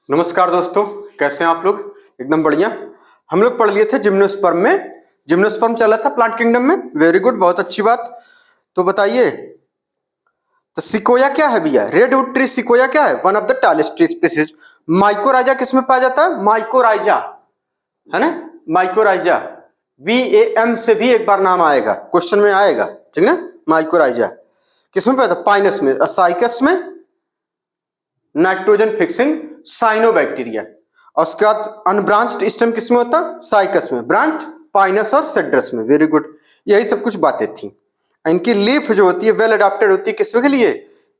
नमस्कार दोस्तों, कैसे हैं आप लोग। एकदम बढ़िया। हम लोग पढ़ लिए थे जिम्नोस्पर्म में। जिम्नोस्पर्म चला था प्लांट किंगडम में। वेरी गुड, बहुत अच्छी बात। तो बताइए, तो सिकोया क्या है भैया? रेडवुड ट्री सिकोया क्या है? One of the tallest tree species. Mycorrhiza किसमें पाया जाता है? माइकोराइजा, है ना, माइकोराइजा। VAM से भी एक बार नाम आएगा, क्वेश्चन में आएगा, ठीक है। माइकोराइजा किसमें पाया जाता? पाइनस में, साइकस में, नाइट्रोजन फिक्सिंग साइनोबैक्टीरिया। और उसके बाद अनब्रांच्ड स्टेम किसमें होता? साइकस में। ब्रांच पाइनस और सेड्रस में। वेरी गुड, यही सब कुछ बातें थी। इनकी लीफ जो होती है वेल अडेप्टेड होती है किसके लिए?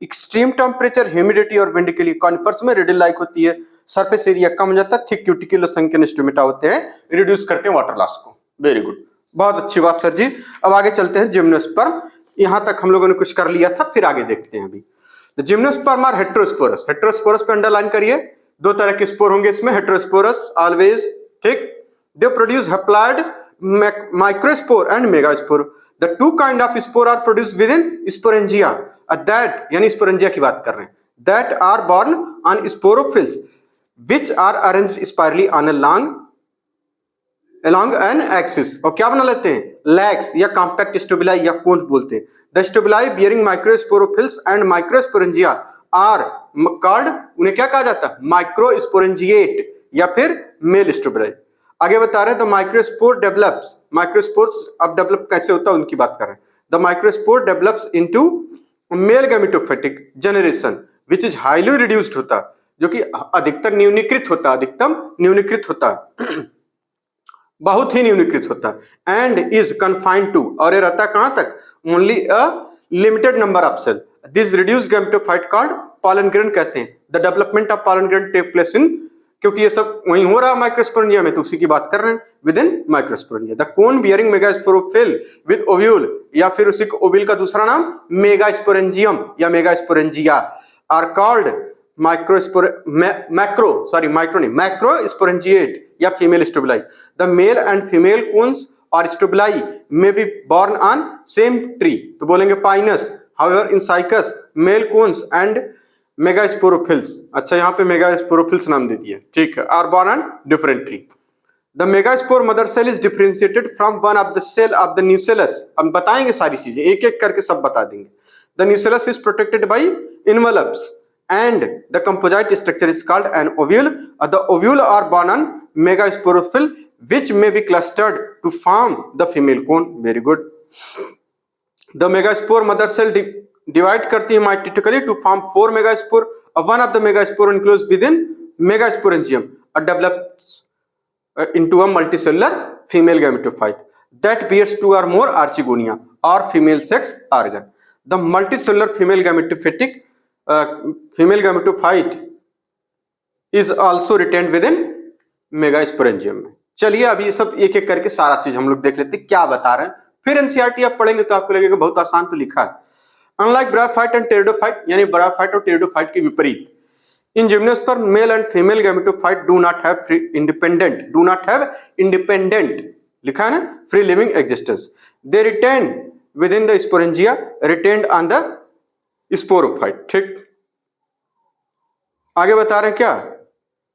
एक्सट्रीम टेम्परेचर, ह्यूमिडिटी और विंड के लिए। कॉनिफर्स में रेडियल लाइक होती है, सरफेस एरिया कम हो जाता है, थिक क्यूटिकल संख्यन स्टोमेटा होते हैं, रिड्यूस करते हैं वाटर लॉस को। वेरी गुड, बहुत अच्छी बात सर जी। अब आगे चलते हैं जिम्नोस्पर्म। यहां तक हम लोगों ने कुछ कर लिया था, फिर आगे देखते हैं अभी। The gymnosperm are heterosporous. Heterosporous पे अंडरलाइन करिए। दो तरह के स्पोर होंगे इसमें, हेटेरोस्पोरस ऑलवेज, ठीक। They produce haploid microspore and megaspore. The two kind of spore are produce within sporangia, that यानी स्पोरेंजिया की बात कर रहे हैं, that are borne on sporophylls which are arranged spirally on a long along an axis। और क्या बना लेते हैं? लैक्स या कॉम्पैक्ट स्टोबिलाई या कोन्स बोलते हैं। The strobili bearing microsporophylls and microsporangia are called, उन्हें क्या कहा जाता है? माइक्रोस्पोरेंजिएट या फिर मेल स्टोबिलाई। आगे बता रहे हैं द माइक्रोस्पोर डेवलप्स, माइक्रोस्पोर्स अब डेवलप कैसे होता है उनकी बात कर रहे हैं। The microspore develops into male gametophytic generation which is highly reduced होता है, जो कि अधिकतर न्यूनीकृत होता है, अधिकतम न्यूनीकृत होता है, बहुत ही न्यूनीकृत होता है। एंड इज कन्फाइंड टू, और ये रहता है कहां तक? Only a limited number of cell. This reduced gametophyte called pollen grain कहते हैं। The development of pollen grain take place in, क्योंकि ये सब वहीं हो रहा है माइक्रोस्पोरेंजिया में, तो उसी की बात कर रहे हैं, with in microsporangia. The cone bearing megasporophyll with ovule, या फिर उसी को ओव्यूल का दूसरा नाम मेगास्पोरेंजियम या मेगास्पोरेंजिया आर कॉल्ड मैक्रोस्पोरेंजिएट या female strobili. The male and female cones or strobili may be borne on same tree, तो बोलेंगे Pinus. However in Cycas male cones and megasporophylls, अच्छा यहाँ पे मेगास्पोरोफिल्स नाम दे दिया, ठीक है, are borne on different tree. The megaspore mother cell is differentiated from one of the cell of the nucellus. हम बताएंगे सारी चीजें, एक एक करके सब बता देंगे। The nucellus is protected by envelopes and the composite structure is called an ovule. The ovule are born on megasporophyll which may be clustered to form the female cone. Very good. The megaspore mother cell divide करती है mitotically to form 4 megaspore. One of the megaspore enclosed within megasporangium develops into a multicellular female gametophyte that bears 2 or more archegonia or female sex organ. The multicellular female gametophyte is also retained within megasporangium में। चलिए अभी ये सब एक एक करके सारा चीज हम लोग देख लेते हैं क्या बता रहे हैं, फिर एनसीईआरटी आप पढ़ेंगे तो आपको लगेगा बहुत आसान तो लिखा है। अनलाइक ब्रायोफाइट एंड टेरिडोफाइट, यानी ब्रायोफाइट और टेरिडोफाइट के विपरीत, in gymnosperm male and female gametophyte do not have independent लिखा है ना, free living existence. They retain within the sporangia retained on the sporophyte, ठीक। आगे बता रहे हैं क्या?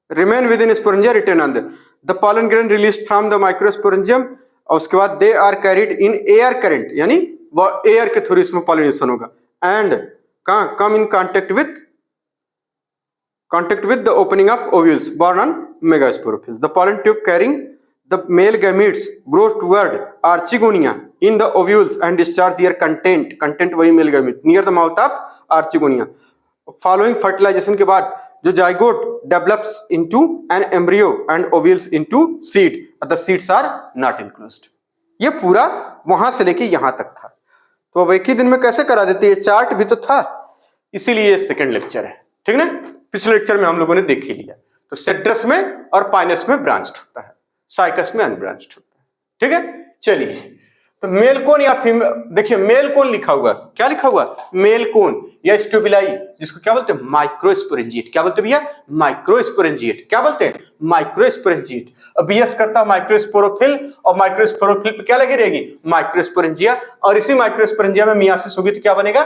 Remain within sporangia retain on the pollen grain released from the microsporangium, और उसके बाद they are carried in air current, यानी वो एयर के थ्रू इसमें पॉलिनेशन होगा, and come in contact with the opening of ovules borne on megasporophylls. The pollen tube carrying the male gametes grows toward archegonia in the ovules and discharge their content वही male gamete near the mouth of archegonia। following fertilization के बाद जो zygote develops into an embryo and ovules into seed, the seeds are not enclosed। ये पूरा वहां से लेके यहां तक था, तो अब एक ही दिन में कैसे करा देते? ये चार्ट भी तो था, इसीलिए ये सेकेंड लेक्चर है, ठीक ना। पिछले लेक्चर में हम लोगों ने देख ही लिया। तो सेड्रस में और पाइनस में ब्रांच्ड होता है, साइकस में अनब्रांच्ड होता है, ठीक है। चलिए, तो मेल कोन या फीमेल, देखिए मेल कोन लिखा हुआ, क्या लिखा हुआ? मेल कोन या स्टोबिलाई, जिसको क्या बोलते हैं? माइक्रोस्पोरेंजिएट। क्या बोलते हैं भैया? माइक्रोस्पोरेंजिएट। क्या बोलते हैं? माइक्रोस्पोरेंजिएट। अब बीएस करता है माइक्रोस्पोरोफिल, और माइक्रोस्पोरोफिल पे क्या लगी रहेगी? माइक्रोस्पोरेंजिया, और इसी माइक्रोस्पोरेंजिया में मियासिस होगी तो क्या बनेगा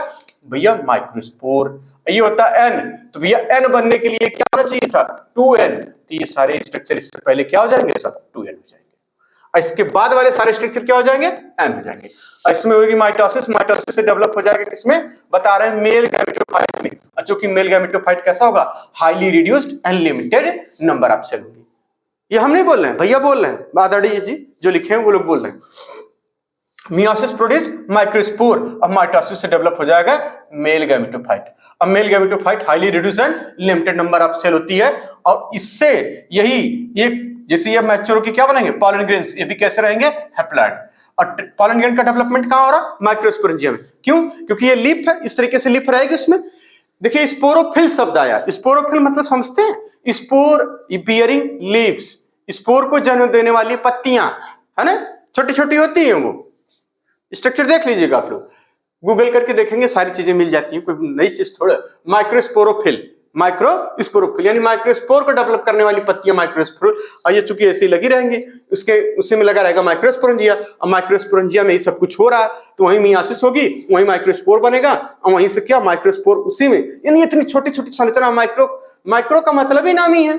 भैया? माइक्रोस्पोर। ये होता है एन, तो भैया एन बनने के लिए क्या होना चाहिए था 2n, तो ये सारे स्ट्रक्चर इससे पहले क्या हो जाएंगे सब 2n हो जाएंगे, और इसके बाद वाले सारे स्ट्रक्चर क्या हो जाएंगे n हो जाएंगे, और इसमें होगी माइटोसिस, माइटोसिस से डेवलप हो जाएगा किसमें बता रहे हैं मेल गैमेटोफाइट में, और चूंकि मेल गैमेटोफाइट कैसा होगा highly reduced and limited number of cell होंगे, ये हम नहीं बोल रहे हैं भैया बोल रहे हैं आदड़ी जी जो लिखे हैं वो लोग बोल रहे हैं। मियोसिस प्रोड्यूस माइक्रोस्पोर, अब माइटोसिस से डेवलप हो जाएगा मेल गैमेटोफाइट, अब male gametophyte highly reduced and limited number of cell होती है, और इससे यही ये जैसे ये मैच्योर होकर क्या बनेंगे पॉलन ग्रेन्स, ये भी कैसे रहेंगे हैप्लॉइड, और पॉलन ग्रेन का डेवलपमेंट कहां हो रहा माइक्रोस्पोरेंजिया में, क्यों क्योंकि ये लीफ है, इस तरीके से लीफ रहेगी इसमें। देखिए स्पोरोफिल शब्द आया, स्पोरोफिल मतलब समझते हैं स्पोर बियरिंग लीव्स, स्पोर को जन्म देने वाली पत्तियां है ना, छोटी छोटी होती हैं, वो स्ट्रक्चर देख लीजिएगा आप लोग, गूगल करके देखेंगे सारी चीजें मिल जाती हैं, कोई नई चीज थोड़ा। माइक्रोस्पोरोफिल, माइक्रोस्पोरोफिल यानी माइक्रोस्पोर को डेवलप करने वाली पत्तियां माइक्रोस्पोर, और ये चूंकि ऐसे लगी रहेंगी उसके उसी में लगा रहेगा माइक्रोस्पोरेंजिया, और माइक्रोस्पोरेंजिया में ये सब कुछ हो रहा है तो वहीं मियासिस होगी, वहीं माइक्रोस्पोर बनेगा, और वहीं से क्या माइक्रोस्पोर उसी में, यानी इतनी छोटी छोटी संरचना, माइक्रो का मतलब ही नाम ही है,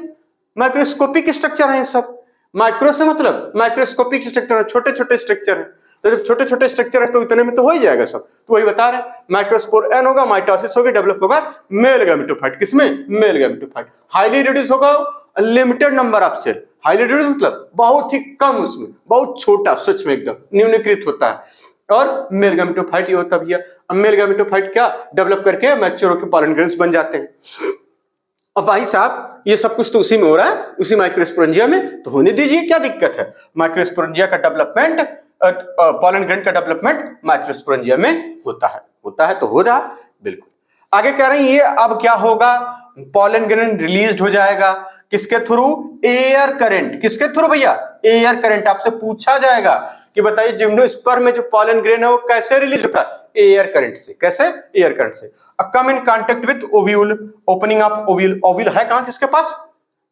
माइक्रोस्कोपिक स्ट्रक्चर है सब, माइक्रो से मतलब माइक्रोस्कोपिक स्ट्रक्चर है, छोटे छोटे स्ट्रक्चर है, तो जब छोटे छोटे स्ट्रक्चर है तो इतने में तो हो ही जाएगा सब, तो वही बता रहे माइक्रोस्पोर एन होगा, माइटोसिस होगी, डेवलप होगा मेल गैमेटोफाइट, किसमें मेल गैमेटोफाइट, हाईली रिड्यूस होगा limited number of cell, highly reduce मतलब बहुत ही कम, उसमें बहुत छोटा सच में एकदम न्यूनीकृत होता है, और मेल गैमेटोफाइट ये होता भैया, अब मेल गैमेटोफाइट क्या डेवलप करके मैच्योर होकर पॉलन ग्रेन्स बन जाते हैं। अब भाई साहब ये सब कुछ तो उसी में हो रहा है, उसी माइक्रोस्पोरेंजिया में, तो होने दीजिए क्या दिक्कत है, माइक्रोस्पोरेंजिया का डेवलपमेंट पॉलन ग्रेन का डेवलपमेंट माइक्रोस्पोरेंजिया में होता है तो हो रहा बिल्कुल। आगे कह रहे हैं ये अब क्या होगा, पॉलन ग्रेन रिलीज हो जाएगा किसके थ्रू, एयर करंट, किसके थ्रू भैया एयर करंट, आपसे पूछा जाएगा कि बताइए जिम्नोस्पर्म में जो पॉलन ग्रेन है वो कैसे रिलीज होता है, एयर करंट से, कैसे एयर करंट से, come in contact with ovule, opening of ovule, ovule है कहां किसके पास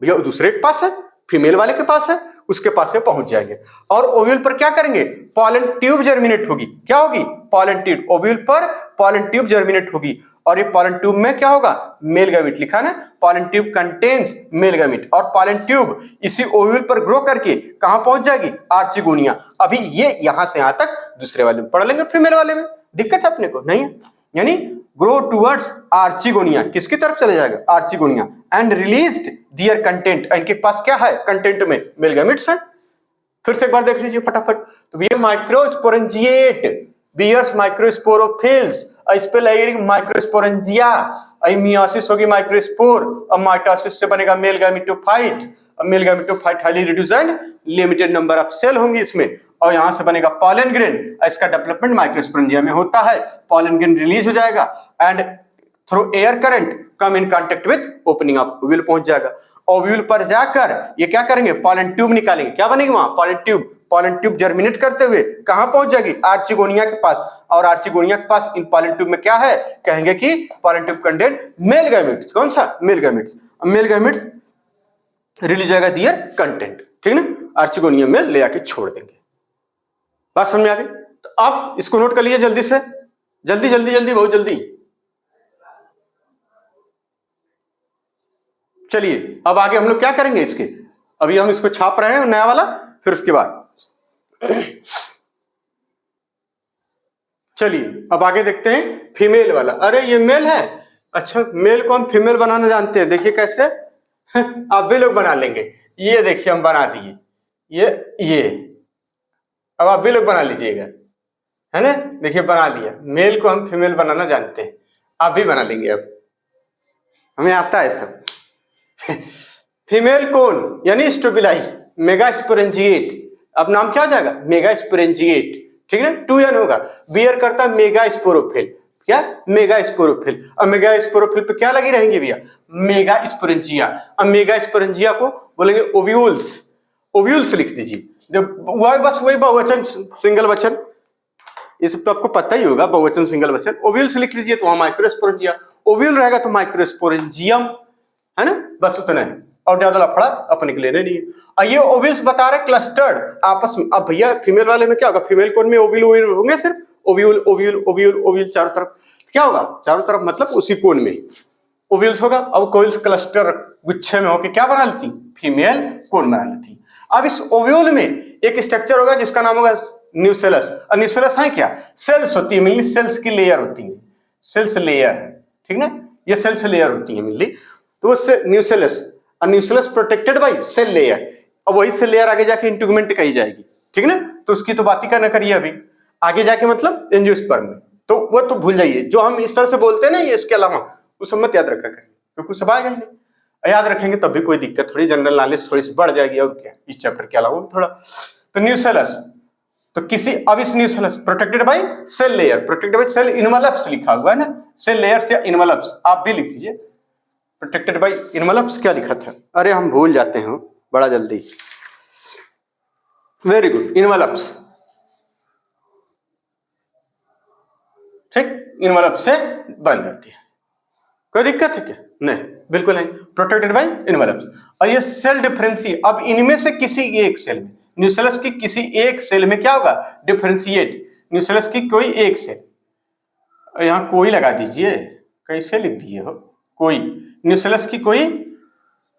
भैया दूसरे के पास है, फीमेल वाले के पास है, उसके पास से पहुंच जाएंगे, और ओव्यूल पर क्या करेंगे पॉलन ट्यूब जर्मिनेट होगी, क्या होगी पॉलन ट्यूब, ओव्यूल पर पॉलन ट्यूब जर्मिनेट होगी, और ये पॉलन ट्यूब में क्या होगा मेल गैमेट लिखा ना, pollen tube contains male gamete, और पॉलन ट्यूब इसी ओव्यूल पर ग्रो करके कहां पहुंच जाएगी आर्चिगोनिया, अभी ये यहां से यहां तक दूसरे वाले में पढ़ लेंगे, फीमेल वाले में दिक्कत है अपने को नहीं है, यानी ग्रो टुवर्ड्स आर्चिगोनिया, किसकी तरफ चले जाएगा archegonia, and released their content, इनके पास क्या है कंटेंट में मेल गैमेट्स है। फिर से एक बार देख लीजिए फटाफट, तो ये माइक्रोस्पोरेंजिएट बियर्स माइक्रोस्पोरोफिल्स, स्पेलाइरिंग माइक्रोस्पोरेंजिया, मियोसिस होगी माइक्रोस्पोर, और माइटोसिस से बनेगा male gametophyte, male gametophyte highly reduced and limited number of cell होंगी इसमें, और यहां से बनेगा पॉलन ग्रेन, इसका डेवलपमेंट माइक्रोस्पोरेंजिया में होता है, पॉलन ग्रेन रिलीज हो जाएगा and through air current come in contact with opening of ovule पहुंच जाएगा, ओव्यूल पर जाकर ये क्या करेंगे पॉलन ट्यूब निकालेंगे, क्या बनेगी वहां pollen tube, pollen tube germinate करते हुए कहां पहुंच जाएगी आर्चिगोनिया के पास, और आर्चिगोनिया के पास इन पॉलन ट्यूब में क्या है कहेंगे कि pollen tube contain male gametes, कौन सा male gametes, male gametes release जाएगा दियर कंटेंट, ठीक ना, आर्चिगोनिया में ले आके छोड़ देंगे, बात समझ में आ गई। तो आप इसको नोट कर लीजिए जल्दी से, जल्दी जल्दी जल्दी बहुत जल्दी। चलिए अब आगे हम लोग क्या करेंगे इसके, अभी हम इसको छाप रहे हैं नया वाला, फिर उसके बाद चलिए अब आगे देखते हैं फीमेल वाला, अरे ये मेल है, अच्छा मेल को हम फीमेल बनाना जानते हैं, देखिए कैसे आप भी लोग बना लेंगे, ये देखिए हम बना दिए, ये अब आप भी लोग बना लीजिएगा, है ना, देखिए बना लिया, मेल को हम फीमेल बनाना जानते हैं, आप भी बना लेंगे, अब हमें आता है सब। फीमेल कौन यानी स्टोबिलाई मेगास्पोरेंजिएट, अब नाम क्या हो जाएगा मेगास्पोरेंजिएट, ठीक है ना, 2n होगा, बियर करता है मेगास्पोरोफिल, क्या मेगास्पोरोफिल, अब मेगास्पोरोफिल पे क्या लगी रहेंगी भैया मेगास्पोरेंजिया, अब मेगास्पोरेंजिया को बोलेंगे ओव्यूल्स, ओव्यूल्स लिख दीजिए, जब वह बस वही बहुवचन सिंगल वचन, ये सब तो आपको पता ही होगा, बहुवचन सिंगल वचन, ओव्यूल्स लिख लीजिए तो वहां माइक्रोस्पोरेंजिया, ओव्यूल रहेगा तो माइक्रोस्पोरेंजियम, है ना, बस उतना है, और ज्यादा लफड़ा अपने के लेने नहीं है। और ये ओव्यूल्स बता रहे क्लस्टर्ड आपस में, अब भैया फीमेल वाले में क्या होगा, फीमेल कोन में ओव्यूल होंगे, सिर्फ ओव्यूल ओव्यूल ओव्यूल ओव्यूल चारों तरफ, क्या होगा चारों तरफ मतलब उसी कोन में, ओव्यूल्स होगा। अब कोइल्स क्लस्टर गुच्छे में होकर क्या बना लेती, फीमेल कोन बना लेती। अब इस ओव्यूल में एक स्ट्रक्चर होगा जिसका नाम होगा न्यूसेलस। और न्यूसेलस है क्या, सेल्स होती है, मिली सेल्स की लेयर होती है, सेल्स लेयर है, ठीक ना, ये सेल्स लेयर होती है मिली, तो उससे न्यूसेलस, और nucellus protected by cell layer. अब वही सेल लेयर आगे जाके इंटीग्यूमेंट कही जाएगी, ठीक ना, तो उसकी तो बात ही करना करिए अभी, आगे जाके मतलब एंजियोस्पर्म में, तो वो तो भूल जाइए, जो हम इस तरह से बोलते हैं ना ये, इसके अलावा वो सब मत याद रखा करिए, क्योंकि सब आएगा ही नहीं। याद रखेंगे तब भी कोई दिक्कत थोड़ी, जनरल नॉलेज थोड़ी सी बढ़ जाएगी, और क्या इस चैप्टर के अलावा थोड़ा। तो न्यूसेलस, तो किसी, अब इस nucellus protected by cell layer, protected by cell envelopes लिखा हुआ है ना, सेल लेयर्स या इनवलप्स, आप भी लिख दीजिए प्रोटेक्टेड बाय इनवलप्स। क्या लिखा था, अरे हम भूल जाते हैं बड़ा जल्दी, वेरी गुड, इनवलप्स, ठीक, इनवलप से बन जाती है, कोई दिक्कत है क्या, नहीं बिल्कुल नहीं, प्रोटेक्टेड बाय इनवलप्स। और ये सेल डिफरेंशिएट, अब इनमें से किसी एक सेल में, न्यूसेलस की किसी एक सेल में क्या होगा, डिफरेंशिएट, न्यूसेलस की कोई एक सेल, यहां कोई लगा दीजिए, कैसे लिख दिए हो, कोई, न्यूसेलस की कोई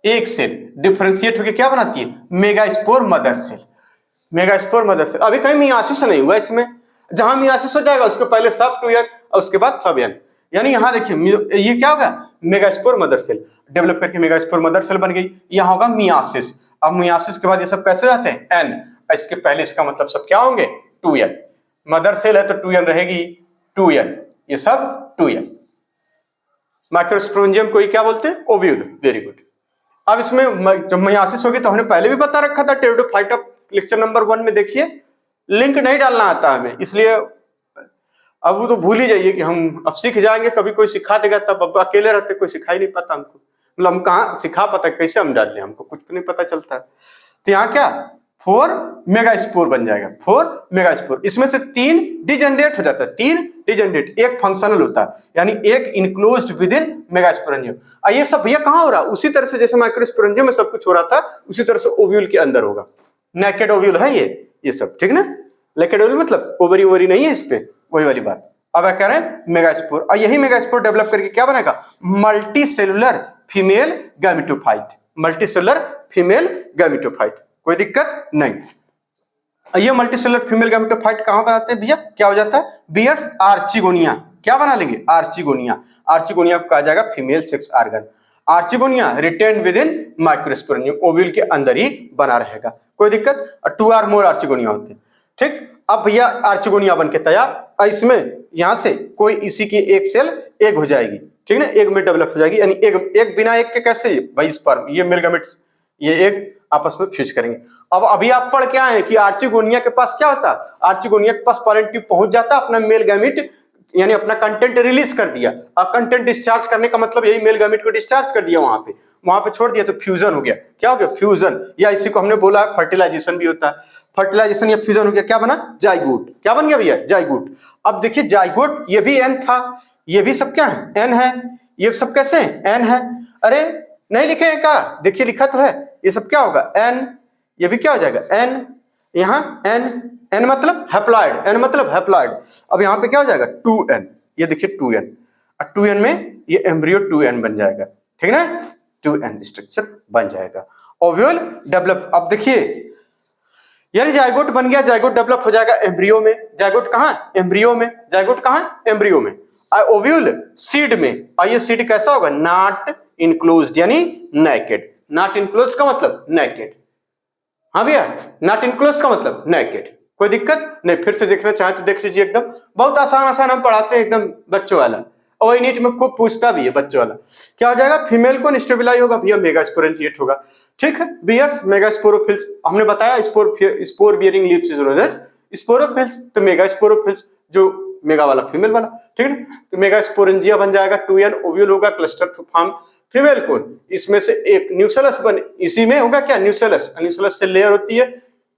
एक सेल डिफरेंशिएट होकर क्या बनाती है, megaspore mother cell, megaspore mother cell. अभी कहीं मियासिस नहीं हुआ इसमें, जहां मियासिस हो जाएगा उसके पहले सब टू एन और उसके बाद सब एन, यानी यहां देखिए ये क्या होगा, मेगास्पोर मदर सेल डेवलप करके मेगास्पोर मदर सेल बन गई, यहां होगा मियासिस। अब मियासिस के बाद ये सब कैसे जाते हैं, एन, इसके पहले इसका मतलब सब क्या होंगे, टू एन, मदर सेल है तो टू एन रहेगी, टू एन, ये सब टू एन। माइक्रोस्पोरेंजियम को क्या बोलते हैं, ओव्यूल, वेरी गुड। अब इसमें जब मियासिस होगी तो हमने पहले भी बता रखा था, टेरिडोफाइटा लेक्चर नंबर 1 में देखिए, लिंक नहीं डालना आता हमें, इसलिए अब वो तो भूल ही जाइए कि हम अब सीख जाएंगे, कभी कोई सिखा देगा तब, अब अकेले रहते कोई सिखा ही नहीं पाता हमको, मतलब हम कहाँ सिखा पाता, कैसे हम डाल लें, हमको कुछ तो नहीं पता चलता। तो यहाँ क्या 4 मेगास्पोर बन जाएगा, 4 मेगास्पोर, इसमें से 3 डिजेनरेट हो जाता है, 3 डिजेनरेट, एक फंक्शनल होता है, यानी एक इनक्लोज्ड विद इन मेगास्पोरेंजियम। ये सब भैया कहाँ हो रहा है, उसी तरह से जैसे माइक्रोस्पोरेंजियम में सब कुछ हो रहा था, उसी तरह से ओव्यूल के अंदर होगा, नेकेड ओव्यूल है ये सब, ठीक ना, नेकेड ओव्यूल मतलब ओवरी ओवरी नहीं है इस पे, वही वाली बात। अब क्या कह रहे हैं, मेगास्पोर, और यही मेगास्पोर डेवलप करके क्या बनेगा, multi cellular female gametophyte, multi cellular female gametophyte, कोई दिक्कत नहीं। ये मल्टी सेलुलर फीमेल गैमेटोफाइट कहां बनाते हैं भैया, क्या हो जाता है, बियर्स आर्चिगोनिया, क्या बना लेंगे, आर्चिगोनिया, आर्चिगोनिया को कहा जाएगा female sex organ, archegonia retain within microsporangium, ovule के अंदर ही बना रहेगा, कोई दिक्कत, 2 और मोर आर्चिगोनिया होते हैं, ठीक। अब भैया आर्चिगोनिया बन के तैयार, इसमें यहां से कोई इसी की एक सेल एग हो जाएगी, ठीक ना, एग में डेवलप हो जाएगी, यानी एग बिना एग के कैसे भाई स्पर्म, ये मेल गैमेट्स, ये एग आपस में फ्यूज करेंगे। अब अभी आप पढ़ के आए हैं कि आर्चिगोनिया के पास क्या होता है, आर्चिगोनिया के पास पॉलन ट्यूब पहुंच जाता, अपना मेल गैमेट यानी अपना कंटेंट रिलीज कर दिया, अब कंटेंट डिस्चार्ज करने का मतलब यही, मेल गैमेट को डिस्चार्ज कर दिया, वहां पे छोड़ दिया तो फ्यूजन हो गया, क्या हो गया, फ्यूजन, या इसी को हमने बोला फर्टिलाइजेशन भी होता है, फर्टिलाइजेशन या फ्यूजन हो गया, क्या बना, जाइगोट, क्या बन गया भैया, जाइगोट। अब देखिए जाइगोट ये भी एन था, ये भी सब क्या है, एन है, ये सब कैसे है, एन है, अरे नहीं लिखे हैं क्या, देखिए लिखा तो है, ये सब क्या होगा, एन, ये भी क्या हो जाएगा, एन, यहाँ एन, एन मतलब हैप्लॉइड, एन मतलब हैप्लॉइड, अब यहाँ पे क्या हो जाएगा 2n, ये देखिए 2n, और 2n में ये एम्ब्रियो 2n बन जाएगा, ठीक ना, 2n स्ट्रक्चर बन जाएगा, ओव्यूल डेवलप। अब देखिए यानी जाइगोट बन गया, जाइगोट डेवलप हो जाएगा एम्ब्रियो में, जाइगोट कहाँ, एम्ब्रियो में, जाइगोट कहाँ, एम्ब्रियो में, ओव्यूल सीड में, और ये सीड कैसा होगा, नॉट इनक्लोज्ड यानी नेकेड, नॉट इनक्लोज्ड का मतलब नेकेड, हाँ भैया, नॉट इनक्लोज्ड का मतलब नेकेड, कोई दिक्कत नहीं, फिर से देखना चाहे तो देख लीजिए, एकदम बहुत आसान आसान हम पढ़ाते हैं, एकदम बच्चों वाला, और नीट में खूब पूछता भी है बच्चों वाला। क्या हो जाएगा, फीमेल को स्टेबिलाइज होगा भैया, मेगास्पोरेंजिएट होगा, ठीक है, बियर्स मेगास्पोरोफिल्स, हमने बताया स्पोर बियरिंग लीव्स, स्पोरोफिल्स तो मेगास्पोरोफिल्स, जो मेगा वाला फीमेल वाला, ठीक है, तो मेगास्पोरेंजिया बन जाएगा, 2n, ओव्यूल होगा, क्लस्टर फॉर्म फीमेल कोन, इसमें से एक न्यूसेलस बने, इसी में होगा क्या, न्यूसेलस, न्यूसेलस से लेयर होती है,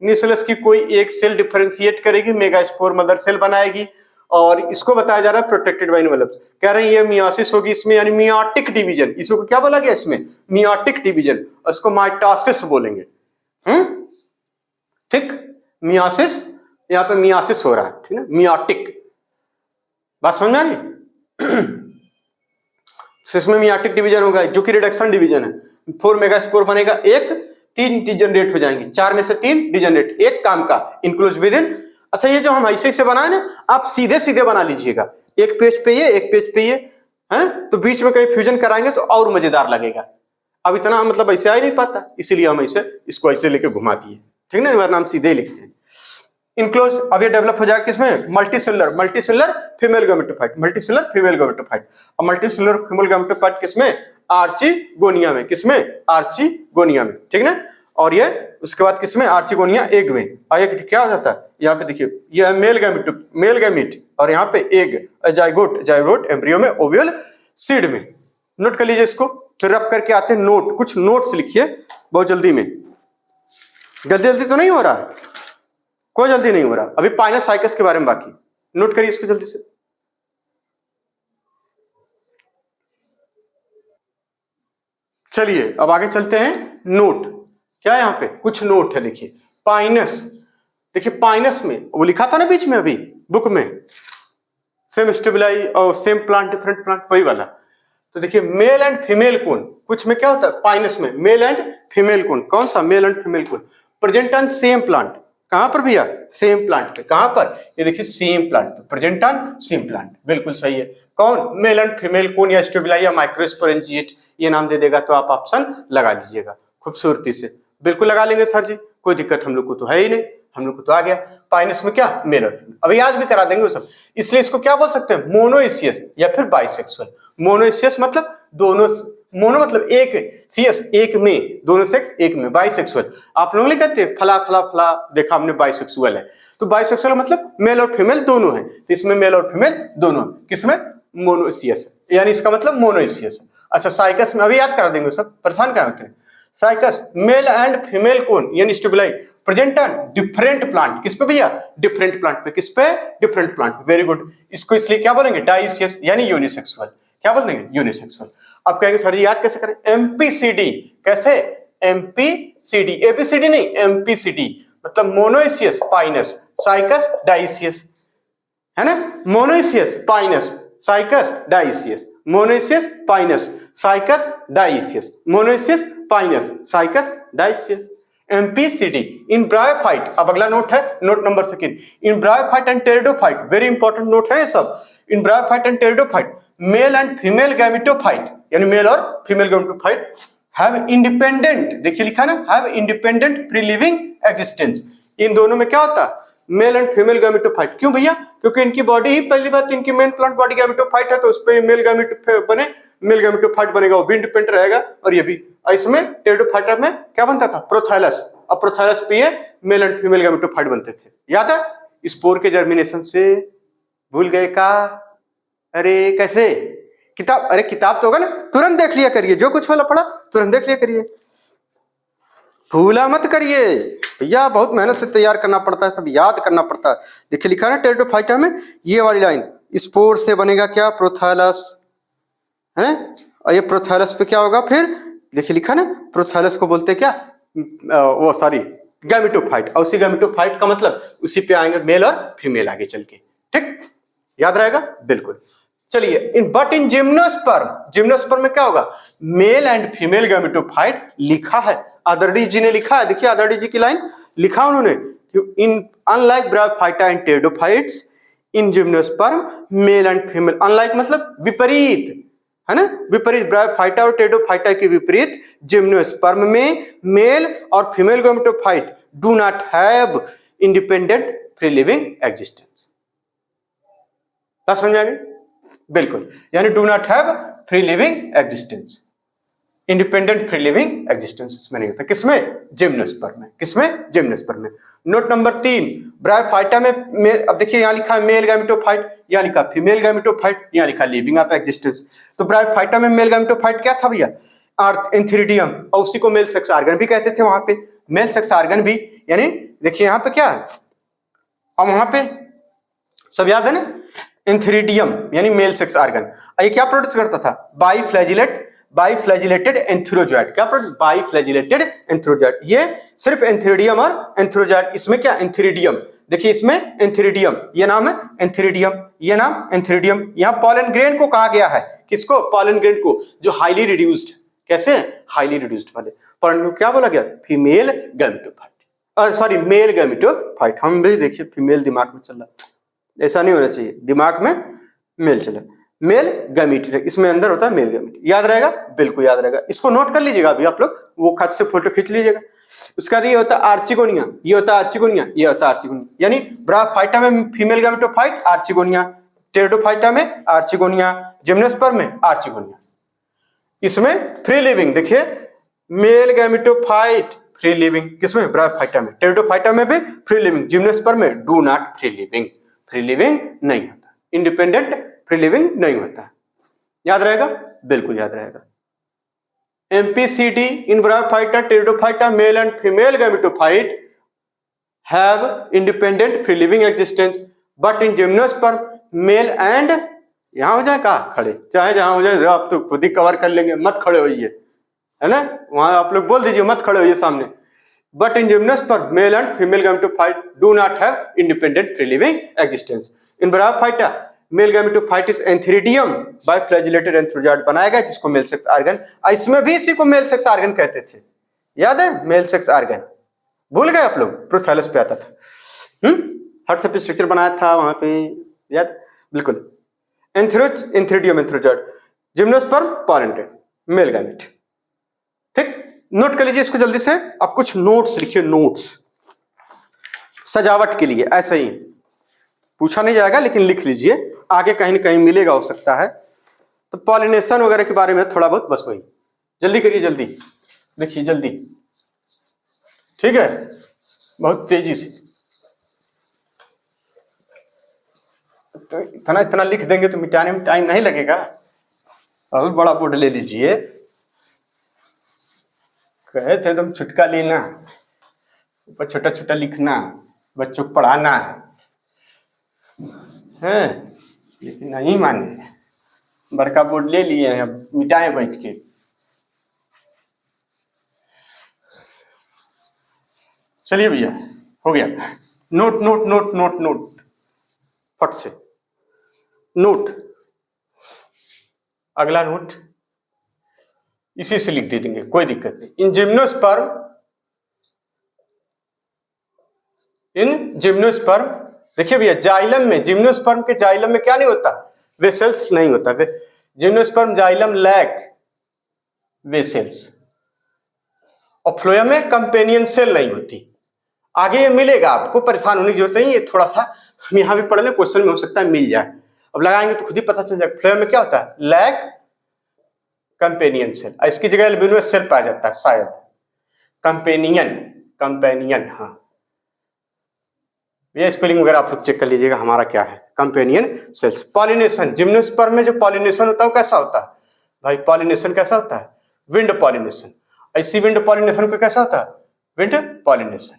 न्यूसेलस की कोई एक सेल डिफरेंशिएट करेगी, मेगास्पोर मदर सेल बनाएगी, और इसको बताया जा रहा है प्रोटेक्टेड बाय एनवेलप्स, कह रहे हैं ये मियोसिस होगी इसमें, यानी मियोटिक डिवीजन, इसको क्या बोला गया इसमें, मियोटिक डिवीजन, उसको माइटोसिस बोलेंगे, ठीक, मियोसिस, यहाँ पे मियोसिस हो रहा है, ठीक है, मियोटिक, बात समझ आ रही इसमें मियाटिक डिवीजन होगा जो कि रिडक्शन डिवीजन है। 4 मेगास्पोर बनेगा, एक 3 डिजनरेट हो जाएंगे, 4 में से 3 डिजनरेट, एक काम का इनक्लोज विद इन। अच्छा ये जो हम ऐसे बनाए ना, आप सीधे सीधे बना लीजिएगा, एक पेज पे ये, एक पेज पे ये है, तो बीच में कहीं फ्यूजन कराएंगे तो और मजेदार लगेगा। अब इतना मतलब ऐसे आ ही नहीं पाता, इसीलिए हम ऐसे इसको ऐसे लेके घुमा दिए, ठीक ना, वरना हम सीधे ही लिखते हैं। इनक्लोज अब ये डेवलप हो जाएगा किसमें, multicellular female gametophyte, multicellular female gametophyte. और मल्टीसेलुलर फीमेल गैमेटोफाइट किसमें, आर्चिगोनिया में, किसमें, आर्चिगोनिया में, ठीक ना। और ये उसके बाद किसमें, आर्चिगोनिया एग में। और ये क्या हो जाता है, यहाँ पे देखिए ये है मेल गैमीट, और यहाँ पे एग, जाइगोट एम्ब्रियो में, ओव्यूल सीड में। नोट कर लीजिए इसको, फिर रब करके आते हैं नोट, कुछ नोट्स लिखिए बहुत जल्दी में। जल्दी तो नहीं हो रहा है, कोई जल्दी नहीं हो रहा, अभी पाइनस साइकस के बारे में बाकी, नोट करिए इसको जल्दी से। चलिए अब आगे चलते हैं, नोट क्या है, यहाँ पे कुछ नोट है, देखिए पाइनस, देखिए पाइनस में वो लिखा था ना बीच में अभी बुक में, सेम स्टेबुलाई और सेम प्लांट डिफरेंट प्लांट, वही वाला। तो देखिए मेल एंड फीमेल कोन, कुछ में क्या होता है पाइनस में, मेल एंड फीमेल कोन, कौन सा, mail and female cone present on same plant, कहां पर भैया, सेम प्लांट पे, कहां पर, ये देखिए सेम प्लांट पे, प्रेजेंट ऑन सेम प्लांट, बिल्कुल सही है। कौन, मेल एंड फीमेल कोन या स्टेबुलाई या माइक्रोस्पोरेंजिएट, ये नाम दे देगा तो आप ऑप्शन लगा लीजिएगा खूबसूरती से, बिल्कुल लगा लेंगे सर जी, कोई दिक्कत हम लोग को तो है ही नहीं, हम लोग को तो आ गया। पाइनस में क्या, मेल और फीमेल, अभी याद भी करा देंगे वो सब, इसलिए इसको क्या बोल सकते हैं, मोनोइसियस या फिर बाइसेक्सुअल। मोनोइसियस मतलब दोनों, मोनो मतलब एक, सीएस एक में, दोनों सेक्स एक में, बाइसेक्सुअल। आप लोग नहीं कहते फला फला फला देखा हमने बाइसेक्सुअल है, तो बाइसेक्सुअल मतलब मेल और फीमेल दोनों है, तो इसमें मेल और फीमेल दोनों, किसमें, मोनोइसियस, यानी इसका मतलब मोनोइसियस। अच्छा साइकस में अभी याद करा देंगे, सब परेशान क्या होते हैं। Cycas mail and female cone यानी स्टेबुलाई प्रेजेंट ऑन डिफरेंट प्लांट, किस पे भैया, डिफरेंट प्लांट पे, किस पे, डिफरेंट प्लांट, वेरी गुड। इसको इसलिए क्या बोलेंगे, डाइसियस यानी यूनिसेक्सुअल, क्या बोल देंगे, यूनिसेक्सुअल। अब कहेंगे सर जी याद कैसे करें, एमपीसीडी, कैसे, एमपीसीडी, एबीसीडी नहीं, एमपीसीडी मतलब मोनोइसियस पाइनस साइकस डाइसियस, है ना, monoecious Pinus Cycas dioecious, monoecious Pinus Cycas dioecious, monoecious Pinus Cycas dioecious, MPCD. In bryophyte, अब अगला नोट है, note number second, in bryophyte and pteridophyte, very important note है ये सब। In bryophyte and pteridophyte male and female gametophyte यानी male और female gametophyte have independent, देखिए लिखा ना, have independent free living existence. इन दोनों में क्या होता है, मेल एंड फीमेल गैमेटोफाइट, क्यों भैया, क्योंकि इनकी बॉडी ही, पहली बात इनकी मेन प्लांट बॉडी गैमेटोफाइट है, तो उस पे मेल गैमेटोफाइट बनेगा, वो भी इंडिपेंडेंट रहेगा, और ये भी। इसमें टेरिडोफाइटा में क्या बनता था, प्रोथैलस, अब प्रोथैलस पे ये मेल एंड फीमेल गैमेटोफाइट बनते थे, याद है, स्पोर के जर्मिनेशन से, भूल गए का, अरे कैसे, किताब, अरे किताब तो होगा ना, तुरंत देख लिया करिए, जो कुछ वाला पढ़ा तुरंत देख लिया करिए, भूला मत करिए भैया, बहुत मेहनत से तैयार करना पड़ता है, सब याद करना पड़ता है। देखिए लिखा है ना टेरिडोफाइटा में, ये वाली लाइन, स्पोर से बनेगा क्या, प्रोथैलस, है, और ये प्रोथैलस पे क्या होगा फिर, देखिए लिखा ना, प्रोथैलस को बोलते क्या, वो सॉरी गैमेटोफाइट, और उसी गैमेटोफाइट का मतलब उसी पे आएंगे मेल और फीमेल आगे चल के, ठीक, याद रहेगा बिल्कुल। चलिए बट इन जिम्नोस्पर्म में क्या होगा, मेल एंड फीमेल गैमेटोफाइट लिखा है, आदर्डी जी ने लिखा है, देखिए आदर्डी जी की लाइन लिखा उन्होंने, in unlike bryophyta and pteridophytes in gymnosperm male and female, unlike मतलब विपरीत, है ना, विपरीत, ब्रायोफाइटा और टेरिडोफाइटा के विपरीत जिम्नोस्पर्म में मेल और female gametophyte do not have independent free living existence. क्या समझ गए, बिल्कुल, यानी do not have free living existence, independent free living existence इसमें नहीं होता, किसमें, जिम्नोस्पर्म में, किसमें, जिम्नोस्पर्म में। नोट नंबर 3, ब्रायोफाइटा में अब देखिए यहाँ लिखा है मेल गैमेटोफाइट, यहाँ लिखा फीमेल गैमेटोफाइट, यहाँ लिखा लिविंग ऑफ एग्जिस्टेंस। तो ब्रायोफाइटा में मेल गैमेटोफाइट क्या था भैया, एंथीरिडियम, और उसी को मेल सेक्स ऑर्गन भी कहते थे, वहां पे मेल सेक्स ऑर्गन भी, यानी देखिए यहाँ पे क्या है, और वहां पे सब याद है ना, एंथीरिडियम यानी मेल सेक्स ऑर्गन, ये क्या प्रोड्यूस करता था, बाइफ्लैजिलेट बाइफ्लैजिलेटेड एंथ्रोजॉइट। क्या प्रोड्यूस? बाइफ्लैजिलेटेड एंथ्रोजॉइट। ये सिर्फ एंथ्रीडियम और एंथ्रोजॉइट। इसमें क्या? एंथ्रीडियम। देखिए इसमें एंथ्रीडियम, ये नाम है एंथ्रीडियम, ये नाम एंथ्रीडियम। यहाँ पॉलन ग्रेन को कहा गया है, किसको? पॉलन ग्रेन को, जो हाईली रिड्यूस्ड। कैसे? हाईली रिड्यूस्ड वाले। पर क्या बोला गया? Female gametophyte, sorry male gametophyte. हम भी देखिए फीमेल दिमाग में चल रहा, ऐसा नहीं होना चाहिए, दिमाग में मेल चले। मेल गैमेट इसमें अंदर होता है मेल गैमेट। याद रहेगा? बिल्कुल याद रहेगा। इसको नोट कर लीजिएगा अभी आप लोग, वो खत से फोटो खींच लीजिएगा। उसका ये होता है आर्चिगोनिया, ये होता है आर्चिगोनिया, ये होता है आर्चिगोनिया। यानी ब्रायोफाइटा में फीमेल गैमेटोफाइट आर्चिगोनिया, टेरिडोफाइटा में आर्चिगोनिया, जिम्नोस्पर्म में आर्चिगोनिया। इसमें फ्री लिविंग, देखिए मेल गैमेटोफाइट फ्री लिविंग, किसमें? ब्रायोफाइटा में। टेरिडोफाइटा में भी फ्री लिविंग, जिम्नोस्पर्म में do not free living, free living नहीं होता, इंडिपेंडेंट फ्री लिविंग नहीं होता। याद रहेगा? बिल्कुल याद रहेगा। MPCD in bryophyta, pteridophyta, male and female gametophyte have independent free living existence, but in gymnosperm male and, यहां हो जाए कहा खड़े, चाहे जहां हो जाए, आप तो खुद ही कवर कर लेंगे, मत खड़े होइए, है ना? वहां आप लोग बोल दीजिए मत खड़े होइए सामने। But in gymnosperm male and female gametophyte do not have independent free living existence. In bryophyta male gametophytes antheridium biflagellated antherozoid बनाया गया, जिसको मेल सेक्स ऑर्गन, इसमें भी इसी को मेल सेक्स ऑर्गन कहते थे। याद है? मेल सेक्स ऑर्गन भूल गए आप लोग? प्रोथैलस पे आता था, हार्ट से स्ट्रक्चर बनाया था वहां पे, याद? बिल्कुल। Antheridium antherozoid, gymnosperm pollen grain, male gamete. ठीक, नोट कर लीजिए इसको जल्दी से। अब कुछ नोट्स लिखिए, नोट्स सजावट के लिए, ऐसे ही पूछा नहीं जाएगा लेकिन लिख लीजिए, आगे कहीं ना कहीं मिलेगा हो सकता है। तो पॉलिनेशन वगैरह के बारे में थोड़ा बहुत, बस वही जल्दी करिए, जल्दी देखिए, जल्दी, ठीक है, बहुत तेजी से। तो इतना इतना लिख देंगे तो मिटाने में टाइम नहीं लगेगा। बहुत बड़ा बोर्ड ले लीजिए, कहे थे तुम छुटका लेना, ऊपर छोटा छोटा लिखना, बच्चों को पढ़ाना है, लेकिन नहीं माने, बड़का बोर्ड ले लिए हैं, अब मिटाए बैठ के। चलिए भैया, हो गया। Note note note note note, फट से नोट, अगला नोट इसी से लिख दे देंगे, कोई दिक्कत नहीं। इन जिम्नोस्पर्म, देखिए भैया, जाइलम में, जिम्नोस्पर्म के जाइलम में क्या नहीं होता? वेसल्स नहीं होता। जिम्नोस्पर्म जाइलम लैक वेसल्स, और फ्लोएम में कंपेनियन सेल नहीं होती। आगे ये मिलेगा, आपको परेशान होने की जरूरत नहीं, ये थोड़ा सा हम यहां भी पढ़ लें, क्वेश्चन में हो सकता है मिल जाए। अब लगाएंगे तो खुद ही पता चल जाएगा। फ्लोएम में क्या होता है? लैक कंपेनियन सेल, इसकी जगह एल्ब्यूमिनस सेल पाया जाता है शायद, कंपेनियन, हाँ, ये स्पेलिंग वगैरह आप लोग चेक कर लीजिएगा हमारा क्या है, कंपेनियन सेल्स। पॉलिनेशन, जिम्नोस्पर्म में जो पॉलिनेशन होता है वो कैसा होता है भाई? पॉलिनेशन कैसा होता है? Wind pollination. ऐसी विंड पॉलिनेशन को कैसा होता है? Wind pollination.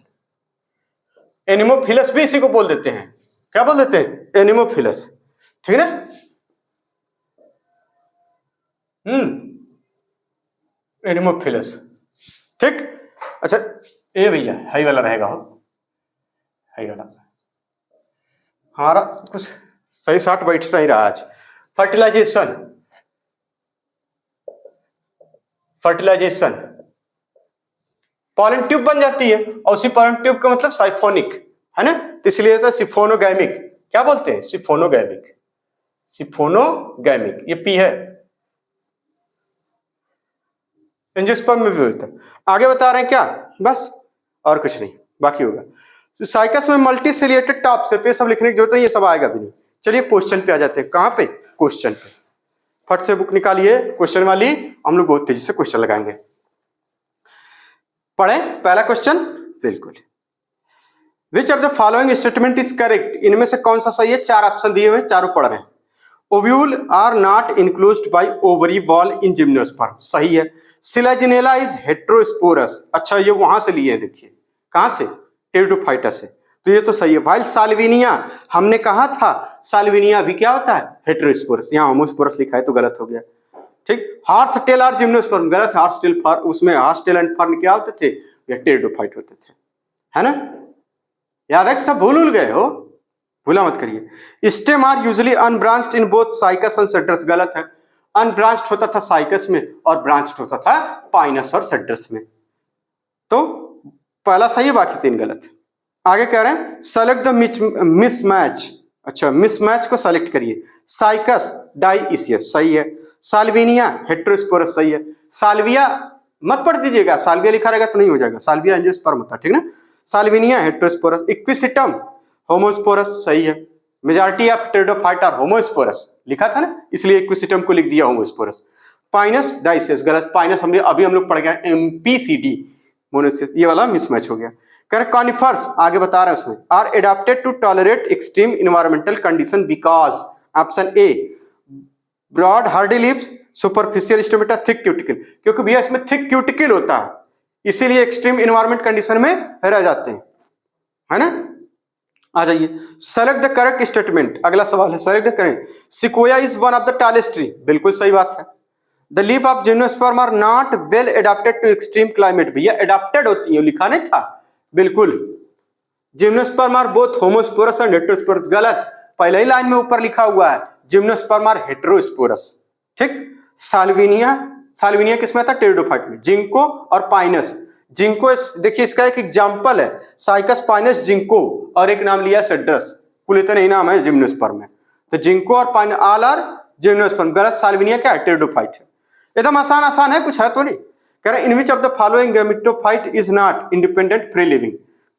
एनिमोफिलस भी इसी को बोल देते हैं, क्या बोल देते हैं? एनिमोफिलस, ठीक है ना? एनिमोफिलस, ठीक। अच्छा, ये भैया हाई वाला रहेगा, हो हाई वाला, हमारा कुछ सही साट बैठ नहीं रहा आज। फर्टिलाइजेशन, पॉलन ट्यूब बन जाती है, और उसी पॉलन ट्यूब का मतलब साइफोनिक है ना, तो इसलिए होता है सिफोनोगैमिक। क्या बोलते हैं? सिफोनोगैमिक, सिफोनोगैमिक, ये पी है। एंजियोस्पर्म में भी होता है। आगे बता रहे हैं क्या? बस, और कुछ नहीं, बाकी होगा। साइकस में मल्टीसिलिएटेड टॉप से, ये सब लिखने की जरूरत नहीं, ये सब आएगा भी नहीं। चलिए क्वेश्चन पे आ जाते हैं। कहाँ पे? क्वेश्चन पे। फट से बुक निकालिए, क्वेश्चन वाली, हम लोग बहुत तेजी से क्वेश्चन लगाएंगे। पढ़े पहला क्वेश्चन, बिल्कुल। विच of the following statement is correct? इनमें से कौन सा सही है? 4 ऑप्शन दिए हुए, चारों पढ़ रहे हैं। Ovule are not enclosed by ovary wall in gymnosperm, सही है। सिलाजिनेला इज हेट्रोस्पोरस, अच्छा ये वहां से लिए हैं, देखिए कहां से? टेरिडोफाइटा से, तो ये तो सही है। वाइल साल्विनिया, हमने कहा था साल्विनिया भी क्या होता है? हेट्रोस्पोरस, यहाँ होमोस्पोरस लिखा है तो गलत हो गया। ठीक। हार्स टेल आर जिम्नोस्पर्म गलत है, हार्स टेल फॉर उसमें हार्स टेल एंड फॉर्म क्या होते थे, ये टेरिडोफाइट होते थे, है ना। याद है कि सब भूल गए हो, भूला मत करिए। Stem are usually unbranched in both Cycas and Cedrus गलत है, अनब्रांच्ड होता था साइकस में और ब्रांच्ड होता था पाइनस और सेड्रस में। तो पहला सही है, बाकी 3 गलत है। आगे कह रहे हैं सेलेक्ट द मिसमैच, अच्छा मिसमैच को सेलेक्ट करिए। साइकस डाइसियस सही है, साल्विनिया हेटेरोस्पोरस सही है, साल्विया मत पढ़ दीजिएगा, साल्विया लिखा रहेगा तो नहीं हो जाएगा, साल्विया एंजियोस्पर्म होता है, ठीक ना। साल्विनिया हेटेरोस्पोरस, इक्विसिटम होमोस्पोरस सही है, majority of pteridophyte are homosporous लिखा था ना, इसलिए इक्विसिटम को लिख दिया होमोस्पोरस। पाइनस डाइसियस गलत, पाइनस हमने अभी हम लोग पढ़ गए एमपीसीडी मोनोसिस, ये वाला मिसमैच हो गया। कॉनिफर्स आगे बता रहे हैं उसमें are adapted to tolerate extreme environmental condition because option A broad hardy leaves, superficial stomata, thick cuticle, क्योंकि भैया इसमें थिक क्यूटिकल होता है, इसीलिए एक्सट्रीम इन्वायरमेंट कंडीशन में रह जाते हैं, है ना। आ जाइए, सेलेक्ट द करेक्ट स्टेटमेंट, अगला सवाल है select the correct. Sequoia is one of the tallest tree, बिल्कुल सही बात है। The leaf of gymnosperm are not well adapted to extreme climate, भैया एडाप्टेड होती है, लिखा नहीं था, बिल्कुल। Gymnosperm are both homosporous and heterosporous गलत, पहले ही लाइन में ऊपर लिखा हुआ है जिम्नोस्पर्म आर हेटेरोस्पोरस, ठीक। साल्विनिया, साल्विनिया किसमें आता है, टेरिडोफाइट में। जिंको और पाइनस, जिंको देखिए इसका एक एग्जांपल है साइकस पाइनस जिंको, और एक नाम लिया सेड्रस, कुल इतने ही नाम है जिम्नोस्पर्म में। तो जिंको और पाइन ऑल आर जिम्नोस्पर्म गलत, साल्विनिया क्या है, टेरिडोफाइट है। एकदम आसान आसान है, कुछ है तो नहीं। कह रहे in which of the following gametophyte is not independent free living,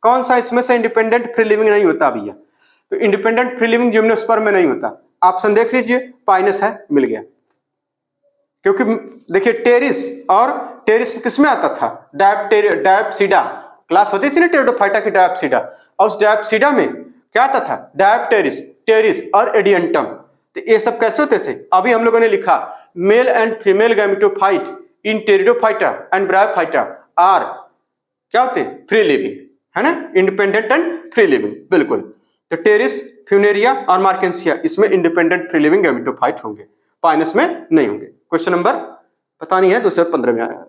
कौन सा इसमें से इंडिपेंडेंट फ्री लिविंग नहीं होता भैया, तो इंडिपेंडेंट फ्री लिविंग जिम्नोस्पर्म में नहीं होता। ऑप्शन देख लीजिए, पाइनस है, मिल गया। क्योंकि देखिए टेरिस, और टेरिस किसमें आता था, डायप्सिडा क्लास होती थी ना टेरिडोफाइटा की, डायप्सिडा, और उस डायप्सिडा में क्या आता था, डायप्टेरिस, टेरिस और एडियंटम। तो ये सब कैसे होते थे, अभी हम लोगों ने लिखा male and female gametophyte in pteridophyta and bryophyta are क्या होते हैं, फ्री लिविंग, है ना, इंडिपेंडेंट एंड फ्री लिविंग, बिल्कुल। तो टेरिस, फ्यूनेरिया और मार्केंसिया इसमें इंडिपेंडेंट फ्री लिविंग गैमेटोफाइट होंगे, पाइनस में नहीं होंगे। क्वेश्चन नंबर पता नहीं है 215 में आया है।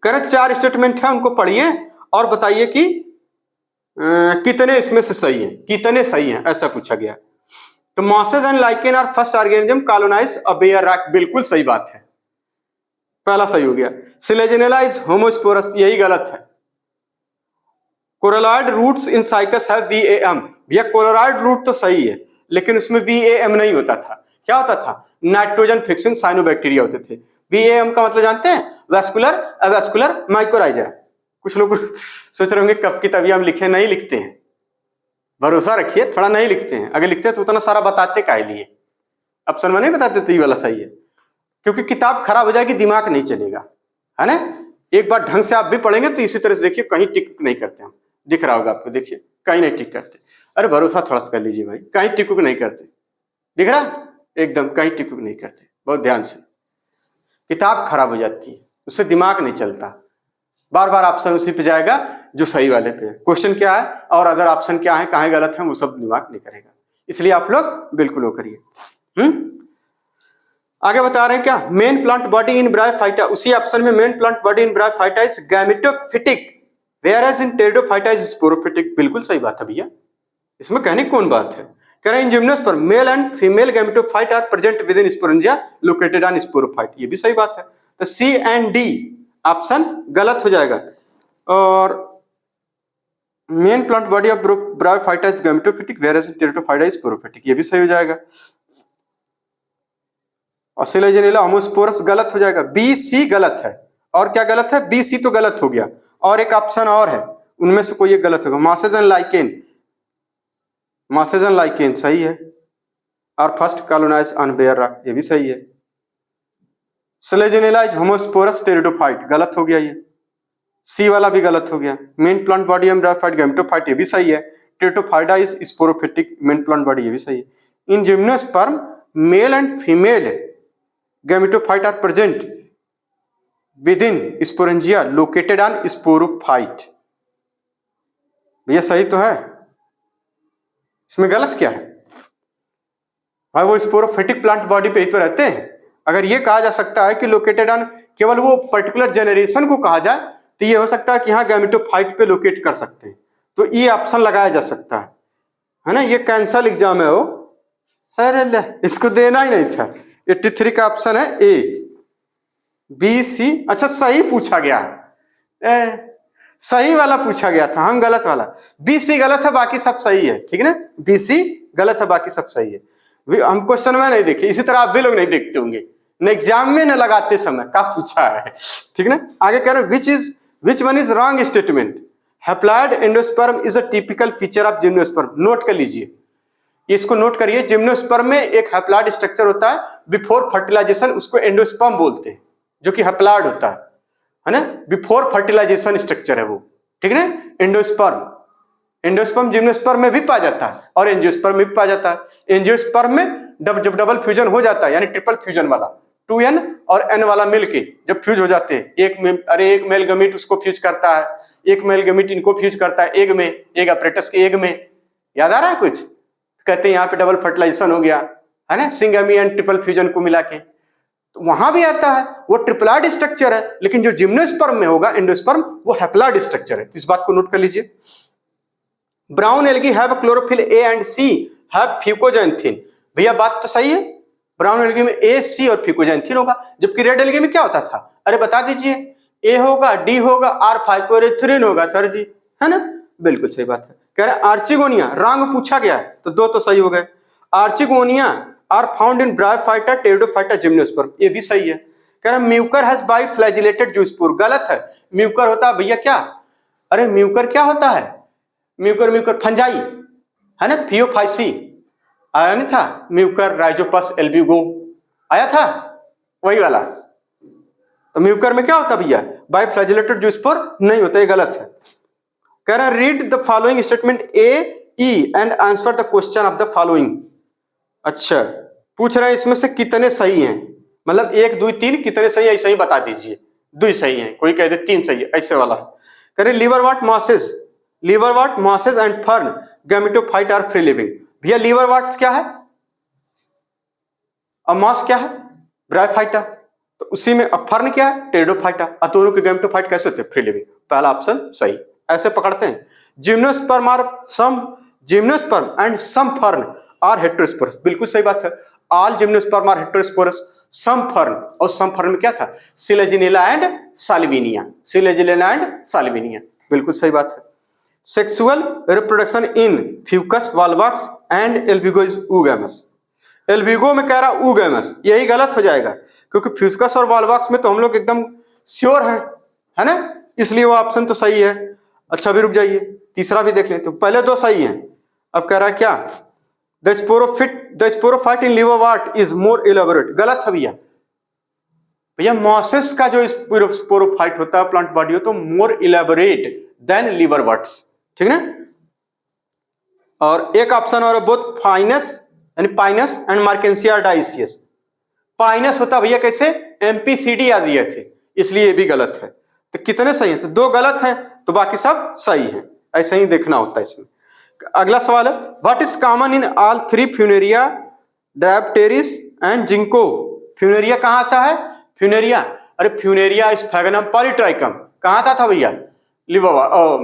करेक्ट 4 स्टेटमेंट है, उनको पढ़िए और बताइए कि कितने इसमें से सही हैं, कितने सही हैं, ऐसा पूछा गया। तो mosses and lichen are first organism colonise a bare rock, बिल्कुल सही बात है, पहला सही हो गया। सिलेजिनेला इज होमोस्पोरस, यही गलत है। कोरोलॉइड रूट्स इन साइकस है VAM, भैया कोरोलॉइड रूट तो सही है, लेकिन उसमें VAM नहीं होता था, क्या होता था, नाइट्रोजन फिक्सिंग साइनोबैक्टीरिया होते थे। VAM का मतलब जानते हैं, वैस्कुलर अवैस्कुलर माइकोराइजा। कुछ लोग सोच रहे होंगे कब की तभी हम लिखे, नहीं लिखते हैं, भरोसा रखिए, थोड़ा नहीं लिखते हैं, अगर लिखते तो उतना सारा बताते काहे लिए, ऑप्शन में नहीं बताते तो ये वाला सही है, क्योंकि किताब खराब हो जाएगी, दिमाग नहीं चलेगा, है ना। एक बार ढंग से आप भी पढ़ेंगे तो इसी तरह से देखिए, कहीं टिक नहीं करते हम, दिख रहा होगा आपको, देखिए कहीं नहीं टिक करते, अरे भरोसा थोड़ा सा कर लीजिए भाई, कहीं टिक नहीं करते, दिख रहा एकदम, कहीं टिक नहीं करते, बहुत ध्यान से, किताब खराब हो जाती है, उससे दिमाग नहीं चलता, बार बार ऑप्शन उसी पे जाएगा जो सही वाले पे है, क्वेश्चन क्या है और अदर ऑप्शन क्या है, कहाँ गलत है, वो सब दिमाग नहीं करेगा, इसलिए आप लोग बिल्कुल वो करिए। आगे बता रहे हैं क्या, main plant body in bryophyta, उसी ऑप्शन में main plant body in bryophyta is gametophytic whereas in pteridophyta is sporophytic, बिल्कुल सही बात है भैया, इसमें कहने की कौन बात है। कह रहे हैं in gymnosperm male and female gametophyte are present within sporangia located on sporophyte, ये भी सही बात है। तो C एंड D ऑप्शन गलत हो जाएगा, और main plant body of bryophyta is gametophytic whereas pteridophyta is sporophytic, ये भी सही हो जाएगा। और सिलेजिनेला होमोस्पोरस गलत हो जाएगा, B C गलत है, और क्या गलत है, B C तो गलत हो गया, और एक ऑप्शन और है, उनमें से कोई एक गलत होगा। Mosses and lichen, mosses and lichen सही है, और first colonise on bare rock, ये भी सही है। सिलेजिनेला इज होमोस्पोरस टेरिडोफाइट गलत हो गया, ये C वाला भी गलत हो गया। Main plant body and bryophyte gametophyte, ये भी सही है। Pteridophyta is sporophytic main plant body, ये भी सही है। In gymnosperm male and female gametophyte are present within sporangia located on sporophyte, भैया सही तो है, इसमें गलत क्या है भाई, वो स्पोरोफिटिक प्लांट बॉडी पे ही तो रहते हैं, अगर ये कहा जा सकता है कि लोकेटेड ऑन केवल वो पर्टिकुलर जनरेशन को कहा जाए तो ये हो सकता है कि हाँ गैमेटोफाइट पे लोकेट कर सकते हैं, तो ये ऑप्शन लगाया जा सकता है ना। ये कैंसल एग्जाम है वो, अरे ले इसको देना ही नहीं था। 83 का ऑप्शन है ए, बी सी। अच्छा सही पूछा गया, सही वाला पूछा गया था, हम गलत वाला। बी सी गलत है, बाकी सब सही है, ठीक है ना। बी सी गलत है, बाकी सब सही है। हम क्वेश्चन में नहीं देखे, इसी तरह आप भी लोग नहीं देखते होंगे, न एग्जाम में न लगाते समय का पूछा है, ठीक है ना। आगे कह रहे हैं which one is wrong statement, haploid endosperm is a typical feature of gymnosperm. Note कर लीजिए, इसको नोट करिए। जिम्नोस्पर्म में एक हैप्लॉइड स्ट्रक्चर होता है बिफोर फर्टिलाइजेशन, उसको एंडोस्पर्म बोलते हैं, जो कि हैप्लॉइड होता है ना। बिफोर फर्टिलाइजेशन स्ट्रक्चर है वो, ठीक है ना। एंडोस्पर्म जिम्नोस्पर्म में भी पाया जाता है और एंजियोस्पर्म में भी पाया जाता है। एंजियोस्पर्म में जब डबल फ्यूजन हो जाता है, यानी ट्रिपल फ्यूजन वाला, 2n और n वाला मिलके जब फ्यूज हो जाते हैं, एक मेल गमीट उसको फ्यूज करता है, एक मेल गमीट इनको फ्यूज करता है एग में, एग अपरेटस के एग में। याद आ रहा है कुछ? कहते हैं यहाँ पे डबल फर्टिलाइजेशन हो गया है ना, सिंगमी एंड ट्रिपल फ्यूजन को मिला के, तो वहां भी आता है। वो ट्रिपलॉइड स्ट्रक्चर है, लेकिन जो जिम्नोस्पर्म में होगा एंडोस्पर्म, वो हैप्लॉइड स्ट्रक्चर है। इस बात को नोट कर लीजिए। Brown algae have chlorophyll A and C have fucoxanthin. भैया बात तो सही है, ब्राउन एल्गी में ए, सी और फ्यूकोजैंथिन होगा, जबकि रेड एल्गी में क्या होता था? अरे बता दीजिए, ए होगा, डी होगा, आर फाइकोरेथ्रिन होगा सर जी, है ना। बिल्कुल सही बात है। कह रहे आर्चिगोनिया, रंग पूछा गया है तो दो तो सही हो गए। Archegonia are found in bryophyta, pteridophyta, gymnosperm, ये भी सही है। कह रहे म्यूकर हैज बाइफ्लैजिलेटेड जूस्पोर, गलत है। म्यूकर होता है भैया क्या? अरे म्यूकर क्या होता है? म्यूकर फंजाई है ना, फियोफाइसी आया नहीं था, म्यूकर राइजोपस एल्ब्यूगो आया था, वही वाला। तो म्यूकर में क्या होता भैया? बाइफ्लैजिलेटेड जूस्पोर नहीं होता, ये गलत है। कह रहा read the following statement A E and answer the question of the following. अच्छा पूछ रहे हैं इसमें से कितने सही हैं, मतलब 1 2 3 कितने सही है, ऐसे ही बता दीजिए। 2 सही है, कोई कह दे 3 सही है, ऐसे वाला है। कह रहे liverwort mosses and fern gametophyte are free living. भैया लीवरवॉट्स क्या है और मॉस क्या है? ब्रायोफाइटा। तो उसी में फर्न क्या है? टेरिडोफाइटा। दोनों के गैमेटोफाइट कैसे होते हैं? Free living. पहला ऑप्शन सही। ऐसे पकड़ते हैं। Gymnosperm and some fern are heterosporous, बिल्कुल सही बात है। All gymnosperm are heterosporous, some fern, और सम फर्न में क्या था? सिलेजिनेला एंड साल्विनिया, बिल्कुल सही बात है। Sexual reproduction in Fucus, Volvox and Albugo is oogamous। Albugo में कह रहा oogamous, यही गलत हो जाएगा क्योंकि फ्यूकस और वॉल्वॉक्स में तो हम लोग एकदम श्योर हैं, है ना, इसलिए वो ऑप्शन तो सही है। अच्छा अभी रुक जाइए, तीसरा भी देख लेते हैं। पहले 2 सही हैं, अब कह रहा है क्या? The sporophyte in liverwort is more elaborate, गलत है भैया। भैया मॉसेस का जो स्पोरोफाइट होता है प्लांट बॉडी हो तो मोर इलेबोरेट देन लिवरवॉर्ट्स, ठीक है ना। और एक ऑप्शन और बोथ फाइनस यानी पाइनस एंड मार्केंसिया डाइसियस। पाइनस होता भैया कैसे? एमपीसीडी आ दिए थे, इसलिए ये भी गलत है। तो कितने सही हैं? तो 2 गलत हैं, तो बाकी सब सही हैं। ऐसे ही देखना होता है इसमें। अगला सवाल है what is common in all 3 Funaria, Dryopteris and Ginkgo. Funaria कहाँ आता है? अरे फ्यूनेरिया स्फैगनम पॉलीट्राइकम कहाँ था भैया?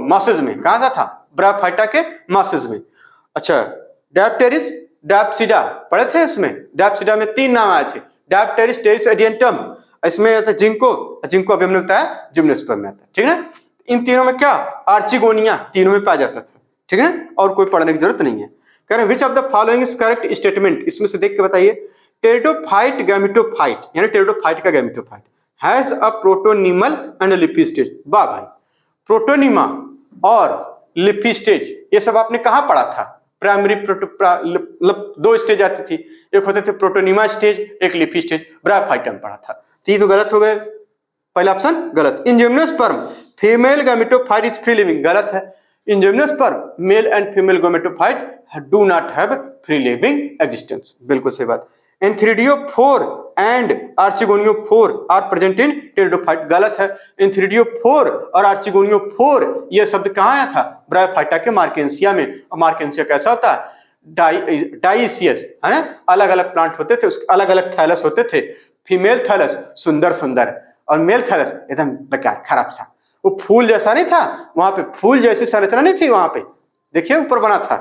मॉसेस में। कहाँ था? ब्रायोफाइटा के मॉसेस में। अच्छा डायोप्टेरिस, डायोप्सिडा पढ़े थे इसमें। डायोप्सिडा में 3 नाम आए थे, डायोप्टेरिस, टेरिस, एडियंटम। इसमें आता जिंको अभी हमने बताया जिम्नोस्पर्म में आता है, ठीक है ना। इन तीनों में क्या? आर्चिगोनिया तीनों में पाया जाता था, ठीक है, और कोई पढ़ने की जरूरत नहीं है। कह रहे हैं विच of the following is correct statement, इसमें से देख के बताइए। टेरिडोफाइट गैमेटोफाइट यानी टेरिडोफाइट का गैमेटोफाइट हैज अ प्रोटोनिमल एंड लिपी स्टेज। वाह भाई, प्रोटोनिमा और लिपी स्टेज ये सब आपने कहाँ पढ़ा था? प्राइमरी 2 स्टेज आती थी, एक होते थे प्रोटोनिमा स्टेज, एक लिपी स्टेज, ब्रायोफाइटा में पढ़ा था। तो गलत हो गए, पहला ऑप्शन गलत। In gymnosperm female gametophyte is free living, गलत है। In gymnosperm male and female gametophyte do not have free living existence, बिल्कुल सही बात। Antheridiophore and archegoniophore are present in pteridophyte, गलत है। एंथ्रिडियोफोर और आर्चिगोनियोफोर ये शब्द कहाँ आया था? ब्रायोफाइटा के मार्केंसिया में। और मार्केंसिया कैसा होता है? डाइसियस, है ना, अलग अलग प्लांट होते थे, उसके अलग अलग थैलस होते थे। फीमेल थैलस सुंदर सुंदर और मेल थैलस एकदम बेकार खराब सा। वो फूल जैसा नहीं था, वहां पे फूल जैसी संरचना नहीं थी, वहां पे देखिए ऊपर बना था,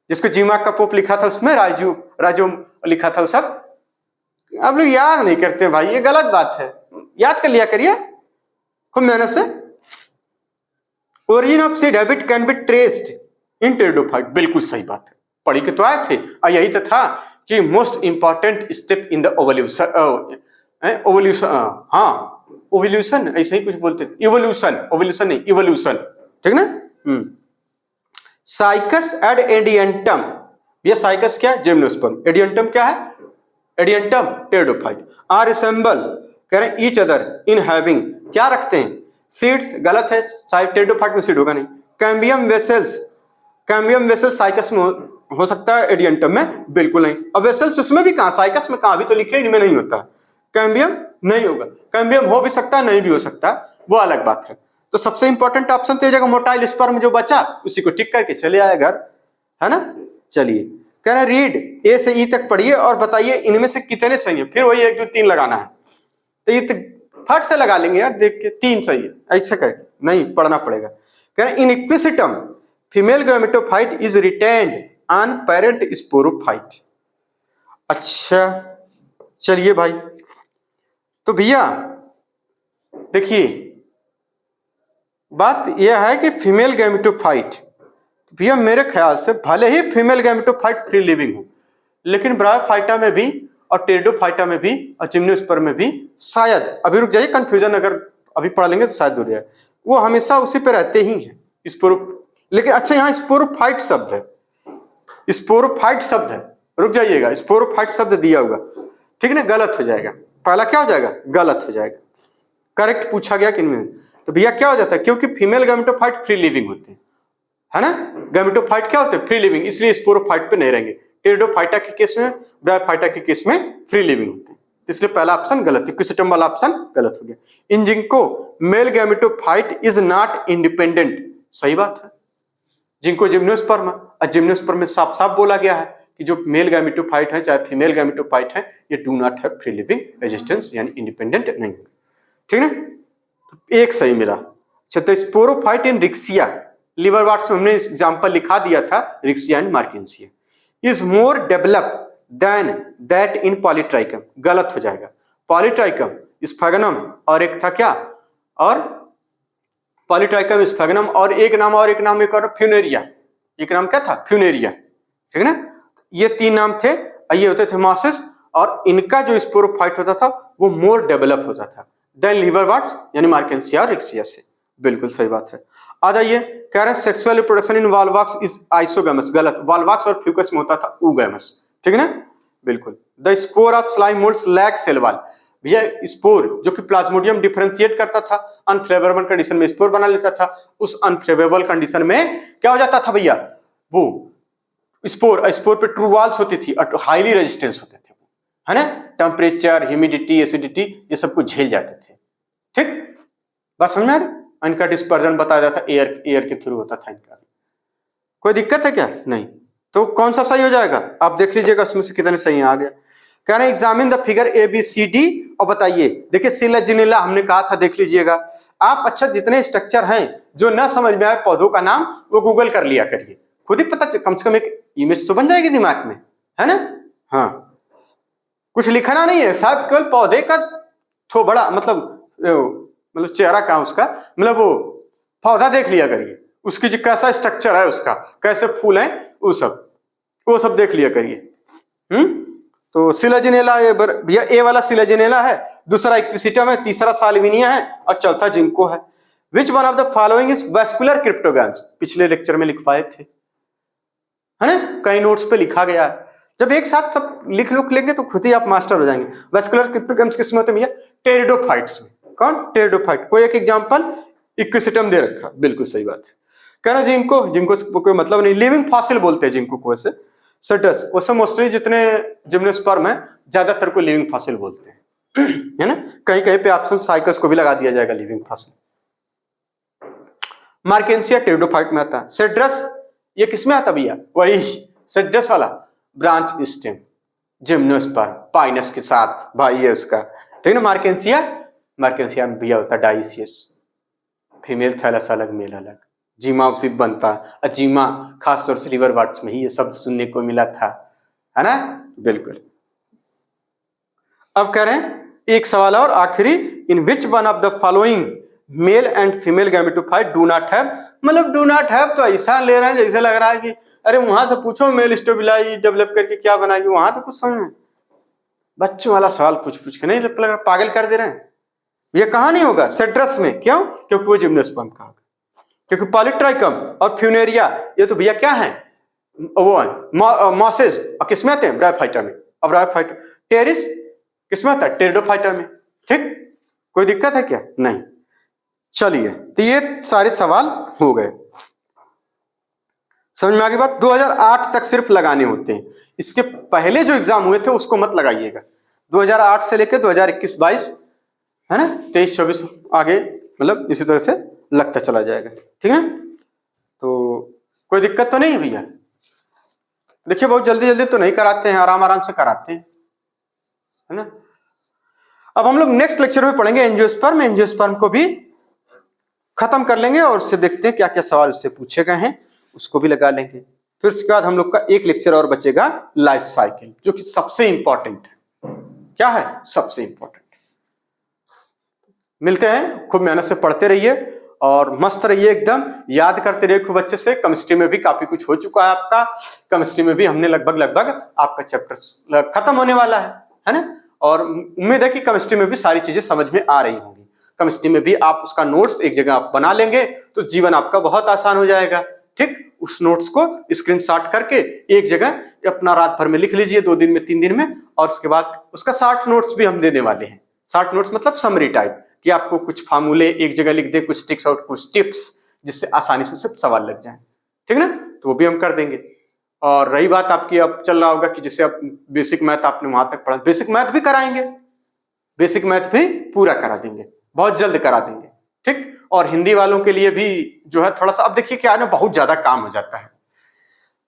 जिसको जीमा का पोप लिखा था उसमें राजू राजू लिखा था वो सब। आप लोग याद नहीं करते भाई, ये गलत बात है, याद कर लिया करिए खूब मेहनत से। Origin of seed habit can be traced in pteridophyte, बिल्कुल सही बात है, पढ़ी के तो आए थे। और यही तो था कि most important step in the ovulation, ovulation, हाँ ओवल्यूशन ऐसे ही कुछ बोलते थे, इवोल्यूशन, ओवल्यूशन नहीं इवोल्यूशन, ठीक ना। साइकस एड एडियंटम, ये साइकस क्या है, जिम्नोस्पर्म, एडियंटम क्या है, एडियंटम टेरिडोफाइट आर रिसेंबल, कह रहे हैं ईच अदर इन हैविंग, क्या रखते हैं, सीड्स, गलत है, टेरिडोफाइट में सीड होगा नहीं। Cambium vessels, cambium vessel cycas में हो सकता है, एडियंटम में बिल्कुल नहीं। अब वेसल्स उसमें भी कहां, साइकस में कहां, अभी तो लिखे इनमें नहीं होता, कैम्बियम नहीं होगा, कैम्बियम हो भी सकता है नहीं भी हो सकता, वो अलग बात है। तो सबसे इंपॉर्टेंट ऑप्शन तो ये जगह मोटाइल स्पर्म जो बचा उसी को टिक करके चले आए घर, है ना। चलिए कह रहे रीड ए से ई तक पढ़िए और बताइए इनमें से कितने सही है, फिर वही 1 2 3 लगाना है, तो ये तो फट से लगा लेंगे यार देख के, 3 सही है ऐसा करके नहीं पढ़ना पड़ेगा। कह रहे in Equisetum female gametophyte is retained on parent sporophyte. अच्छा चलिए भाई, तो भैया देखिए बात यह है कि फीमेल गैमेटोफाइट, भैया मेरे ख्याल से भले ही फीमेल गैमेटोफाइट फ्री लिविंग हो, लेकिन ब्रायोफाइटा में भी और टेरिडोफाइटा में भी और जिम्नोस्पर्म में भी शायद, अभी रुक जाइए कंफ्यूजन अगर अभी पढ़ लेंगे तो शायद दूर जाए, वो हमेशा उसी पे रहते ही हैं स्पोरो। लेकिन अच्छा यहाँ स्पोरोफाइट शब्द है, स्पोरोफाइट शब्द है, रुक जाइएगा, स्पोरोफाइट शब्द दिया हुआ, ठीक है ना, गलत हो जाएगा, पहला क्या हो जाएगा, गलत हो जाएगा, करेक्ट पूछा गया किनमें, तो भैया क्या हो जाता है, क्योंकि फीमेल गैमेटोफाइट फ्री लिविंग होते हैं, है ना, गैमेटोफाइट क्या होते हैं फ्री लिविंग, इसलिए स्पोरोफाइट पे नहीं रहेंगे। टेरिडोफाइटा के केस में, ब्रायोफाइटा के केस में फ्री लिविंग होते हैं, इसलिए पहला ऑप्शन गलत है, क्विसिटम वाला ऑप्शन गलत हो गया। इन जिनको male gametophyte is not independent, सही बात है, जिनको जिम्नोस्पर्म और जिम्नोस्पर्म में साफ साफ बोला गया है कि जो मेल गैमेटोफाइट है चाहे फीमेल गैमेटोफाइट है, ये do not have free living existence, यानी इंडिपेंडेंट नहीं है, ठीक है ना, एक सही मिला। अच्छा तो स्पोरोफाइट इन रिक्सिया, लिवरवर्ट्स में हमने एग्जांपल लिखा दिया था, Riccia and Marchantia, is more developed than that in Polytrichum, गलत हो जाएगा, पॉलीट्राइकम स्फेगनम और एक था क्या, और पॉलीट्राइकम स्फेगनम और एक नाम एक और फ्यूनेरिया, एक नाम क्या था, फ्यूनेरिया, ठीक है ना, ये 3 नाम थे, ये होते थे मॉसेस, और इनका जो स्पोरोफाइट होता था वो मोर डेवलप होता था देन लिवरवर्ट्स यानी मार्केंसिया और रिक्सिया से, बिल्कुल सही बात है। आ जाइए, कह रहे हैं sexual reproduction in Volvox is isogamous, गलत, वॉल्वॉक्स और फ्यूकस में होता था ऊगैमस, ठीक है ना, बिल्कुल। The spore of slime moulds lack cell wall, भैया स्पोर जो कि प्लाज्मोडियम डिफरेंशिएट करता था, अनफेवरेबल कंडीशन में स्पोर बना लेता था, उस अनफेवरेबल कंडीशन में क्या हो जाता था भैया, वो स्पोर पे ट्रू वॉल्स होती थी और हाईली रेजिस्टेंस होते थे, है ना, टेम्परेचर, ह्यूमिडिटी, एसिडिटी ये सब कुछ झेल जाते थे, ठीक, बस समझ में आ रही, इनका डिस्पर्जन बताया जाता था, एयर के थ्रू होता था इनका, कोई दिक्कत है क्या, नहीं, तो कौन सा सही हो जाएगा आप देख लीजिएगा, उसमें से कितने सही आ गया। कह रहे एग्जामिन द फिगर ABCD और बताइए, देखिए सिलेजिनेला हमने कहा था, देख लीजिएगा आप, अच्छा जितने स्ट्रक्चर हैं जो न समझ में आए पौधों का नाम वो गूगल कर लिया करिए, खुद ही पता, कम से कम एक इमेज तो बन जाएगी दिमाग में, है ना, हाँ कुछ लिखना नहीं है साहब, केवल पौधे का थो बड़ा मतलब चेहरा का उसका, मतलब वो पौधा देख लिया करिए, उसकी जो कैसा स्ट्रक्चर है उसका, कैसे फूल हैं वो सब देख लिया करिए। तो सिलेजिनेला भैया ए वाला सिलेजिनेला है, दूसरा इक्विसिटम है, तीसरा साल्विनिया है और चौथा जिंको है। विच one of the following is vascular cryptogams, पिछले लेक्चर में लिखवाए थे, है ना, कई नोट्स पे लिखा गया है, जब एक साथ सब लिख लेंगे तो खुद ही आप मास्टर हो जाएंगे। वेस्कुलर क्रिप्टोगैम्स किसमें होते हैं भैया, टेरिडोफाइट्स में, कौन, टेरिडोफाइट, कोई एक एग्जांपल इक्विसिटम दे रखा, बिल्कुल सही बात है। कहना जिंको कोई मतलब नहीं, लिविंग फॉसिल बोलते हैं जिंको को, वैसे सटस वैसे मोस्टली जितने जिम्नोस्पर्म है ज्यादातर को लिविंग फॉसिल बोलते हैं, है ना, कहीं कहीं पे ऑप्शन साइकस को भी लगा दिया जाएगा लिविंग फॉसिल। मार्केंसिया टेरिडोफाइट में आता है। सेड्रस ये किसमें आता भैया, वही सेड्रस वाला ब्रांच स्टेम, जिम्नोस्पर्म पाइनस के साथ भाई है उसका, ठीक है ना। मार्केंसिया, मार्केंसिया में भैया होता है डाइसियस, फीमेल थैलस अलग मेल अलग, जीमा उसी बनता है। अजीमा खासतौर से लिवर वाट्स में ही ये शब्द सुनने को मिला था, है ना, बिल्कुल। अब कह रहे हैं एक सवाल और आखिरी, in which one of the following male and female gametophyte do not have, मतलब डू नॉट हैव तो ऐसा ले रहे हैं जैसे लग रहा है कि अरे वहां से पूछो मेल स्टोबिलाई डेवलप करके क्या बनाएगी, वहां तो कुछ समझ में, बच्चों वाला सवाल पूछ पूछ के नहीं लग रहा, पागल कर दे रहे हैं। ये कहां नहीं होगा, सेड्रस में, क्यों, क्योंकि वो जिम्नोस्पर्म का होगा, क्योंकि पॉलीट्राइकम और फ्यूनेरिया ये तो भैया क्या है, वो है मॉसेस, और किसमें आते हैं, ब्रायोफाइटा में, और ब्रायोफाइटा टेरिस किसमें आता है, टेरिडोफाइटा में, ठीक, कोई दिक्कत है क्या, नहीं। चलिए, तो ये सारे सवाल हो गए, समझ में आ गई बात। 2008 तक सिर्फ लगाने होते हैं, इसके पहले जो एग्जाम हुए थे उसको मत लगाइएगा। 2008 से लेकर 2021-22 है ना, 23-24 आगे मतलब इसी तरह से लगता चला जाएगा, ठीक है। तो कोई दिक्कत तो नहीं है भैया, देखिए बहुत जल्दी जल्दी तो नहीं कराते हैं, आराम आराम से कराते हैं, है ना। अब हम लोग नेक्स्ट लेक्चर में पढ़ेंगे एंजियोस्पर्म, एंजियोस्पर्म को भी खत्म कर लेंगे और उससे देखते हैं क्या क्या सवाल उससे पूछे गए हैं, उसको भी लगा लेंगे। फिर उसके बाद हम लोग का एक लेक्चर और बचेगा लाइफ साइकिल, जो कि सबसे इंपॉर्टेंट है। क्या है, सबसे इंपॉर्टेंट। मिलते हैं, खूब मेहनत से पढ़ते रहिए और मस्त रहिए, एकदम याद करते रहिए खूब अच्छे से। केमिस्ट्री में भी काफी कुछ हो चुका है आपका, केमिस्ट्री में भी हमने लगभग आपका चैप्टर खत्म होने वाला है ना। और उम्मीद है कि केमिस्ट्री में भी सारी चीजें समझ में आ रही होंगी। केमिस्ट्री में भी आप उसका नोट्स एक जगह आप बना लेंगे तो जीवन आपका बहुत आसान हो जाएगा, ठीक। उस नोट्स को स्क्रीनशॉट करके एक जगह अपना रात भर में लिख लीजिए, 2 दिन में 3 दिन में, और उसके बाद उसका 60 नोट्स भी हम देने वाले हैं। 60 नोट्स मतलब समरी टाइप, कि आपको कुछ फार्मूले एक जगह लिख दे, कुछ ट्रिक्स और कुछ टिप्स, जिससे आसानी से सब सवाल लग जाए, ठीक ना। तो वो भी हम कर देंगे। और रही बात आपकी, अब चल रहा होगा कि जैसे अब बेसिक मैथ आपने वहां तक पढ़ा, बेसिक मैथ भी कराएंगे, बेसिक मैथ भी पूरा करा देंगे, बहुत जल्द करा देंगे, ठीक। और हिंदी वालों के लिए भी जो है थोड़ा सा, अब देखिए क्या है ना, बहुत ज्यादा काम हो जाता है,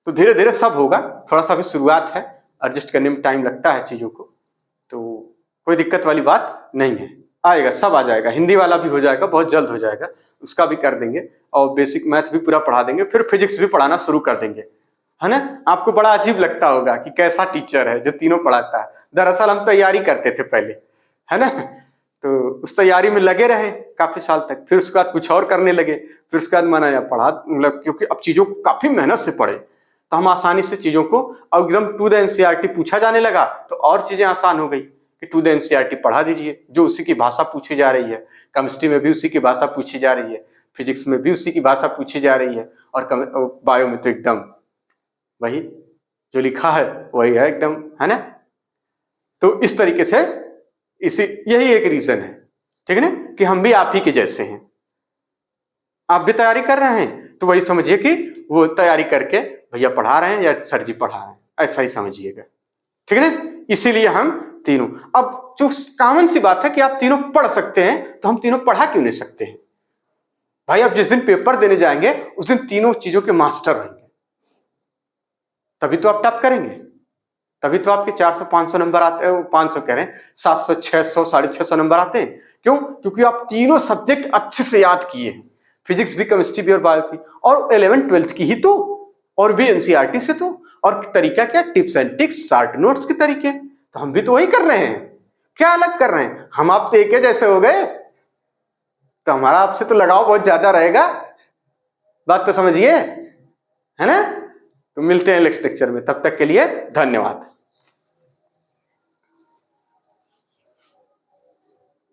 तो धीरे धीरे सब होगा, थोड़ा सा भी शुरुआत है, एडजस्ट करने में टाइम लगता है चीजों को, तो कोई दिक्कत वाली बात नहीं है, आएगा, सब आ जाएगा। हिंदी वाला भी हो जाएगा, बहुत जल्द हो जाएगा, उसका भी कर देंगे, और बेसिक मैथ भी पूरा पढ़ा देंगे, फिर फिजिक्स भी पढ़ाना शुरू कर देंगे, है ना। आपको बड़ा अजीब लगता होगा कि कैसा टीचर है जो तीनों पढ़ाता है। दरअसल हम तैयारी करते थे पहले, है ना, तो उस तैयारी में लगे रहे काफी साल तक, फिर उसके बाद कुछ और करने लगे, फिर उसके बाद माना या पढ़ा, मतलब क्योंकि अब चीजों को काफी मेहनत से पढ़े तो हम आसानी से चीजों को, अब एकदम टू द एनसीईआरटी पूछा जाने लगा तो और चीजें आसान हो गई कि टू द एनसीईआरटी पढ़ा दीजिए, जो उसी की भाषा पूछी जा रही है। केमिस्ट्री में भी उसी की भाषा पूछी जा रही है, फिजिक्स में भी उसी की भाषा पूछी जा रही है, और बायो में तो एकदम वही जो लिखा है वही है एकदम, है ना। तो इस तरीके से यही एक रीजन है, ठीक है ना, कि हम भी आप ही के जैसे हैं। आप भी तैयारी कर रहे हैं तो वही समझिए कि वो तैयारी करके भैया पढ़ा रहे हैं या सर जी पढ़ा रहे हैं, ऐसा ही समझिएगा, ठीक है ना। इसीलिए हम तीनों, अब जो कॉमन सी बात है कि आप तीनों पढ़ सकते हैं, तो हम तीनों पढ़ा क्यों नहीं सकते हैं भाई। आप जिस दिन पेपर देने जाएंगे उस दिन तीनों चीजों के मास्टर होंगे, तभी तो आप टॉप करेंगे, तभी तो आपके 400-500 नंबर आते हैं, 500 कह रहे हैं, 700, 600, 650 नंबर आते हैं। क्यों? क्योंकि आप तीनों सब्जेक्ट अच्छे से याद किए हैं, फिजिक्स भी, केमिस्ट्री भी और बायो की, और 11th-12th की ही तो, और भी एनसीईआरटी से तो। और तरीका क्या, tips and tricks, short notes के तरीके, तो हम भी तो वही कर रहे हैं, क्या अलग कर रहे हैं। हम आप तो एक जैसे हो गए, तो हमारा आपसे तो लगाव बहुत ज्यादा रहेगा, बात तो समझिए, है ना। तो मिलते हैं नेक्स्ट लेक्चर में, तब तक के लिए धन्यवाद।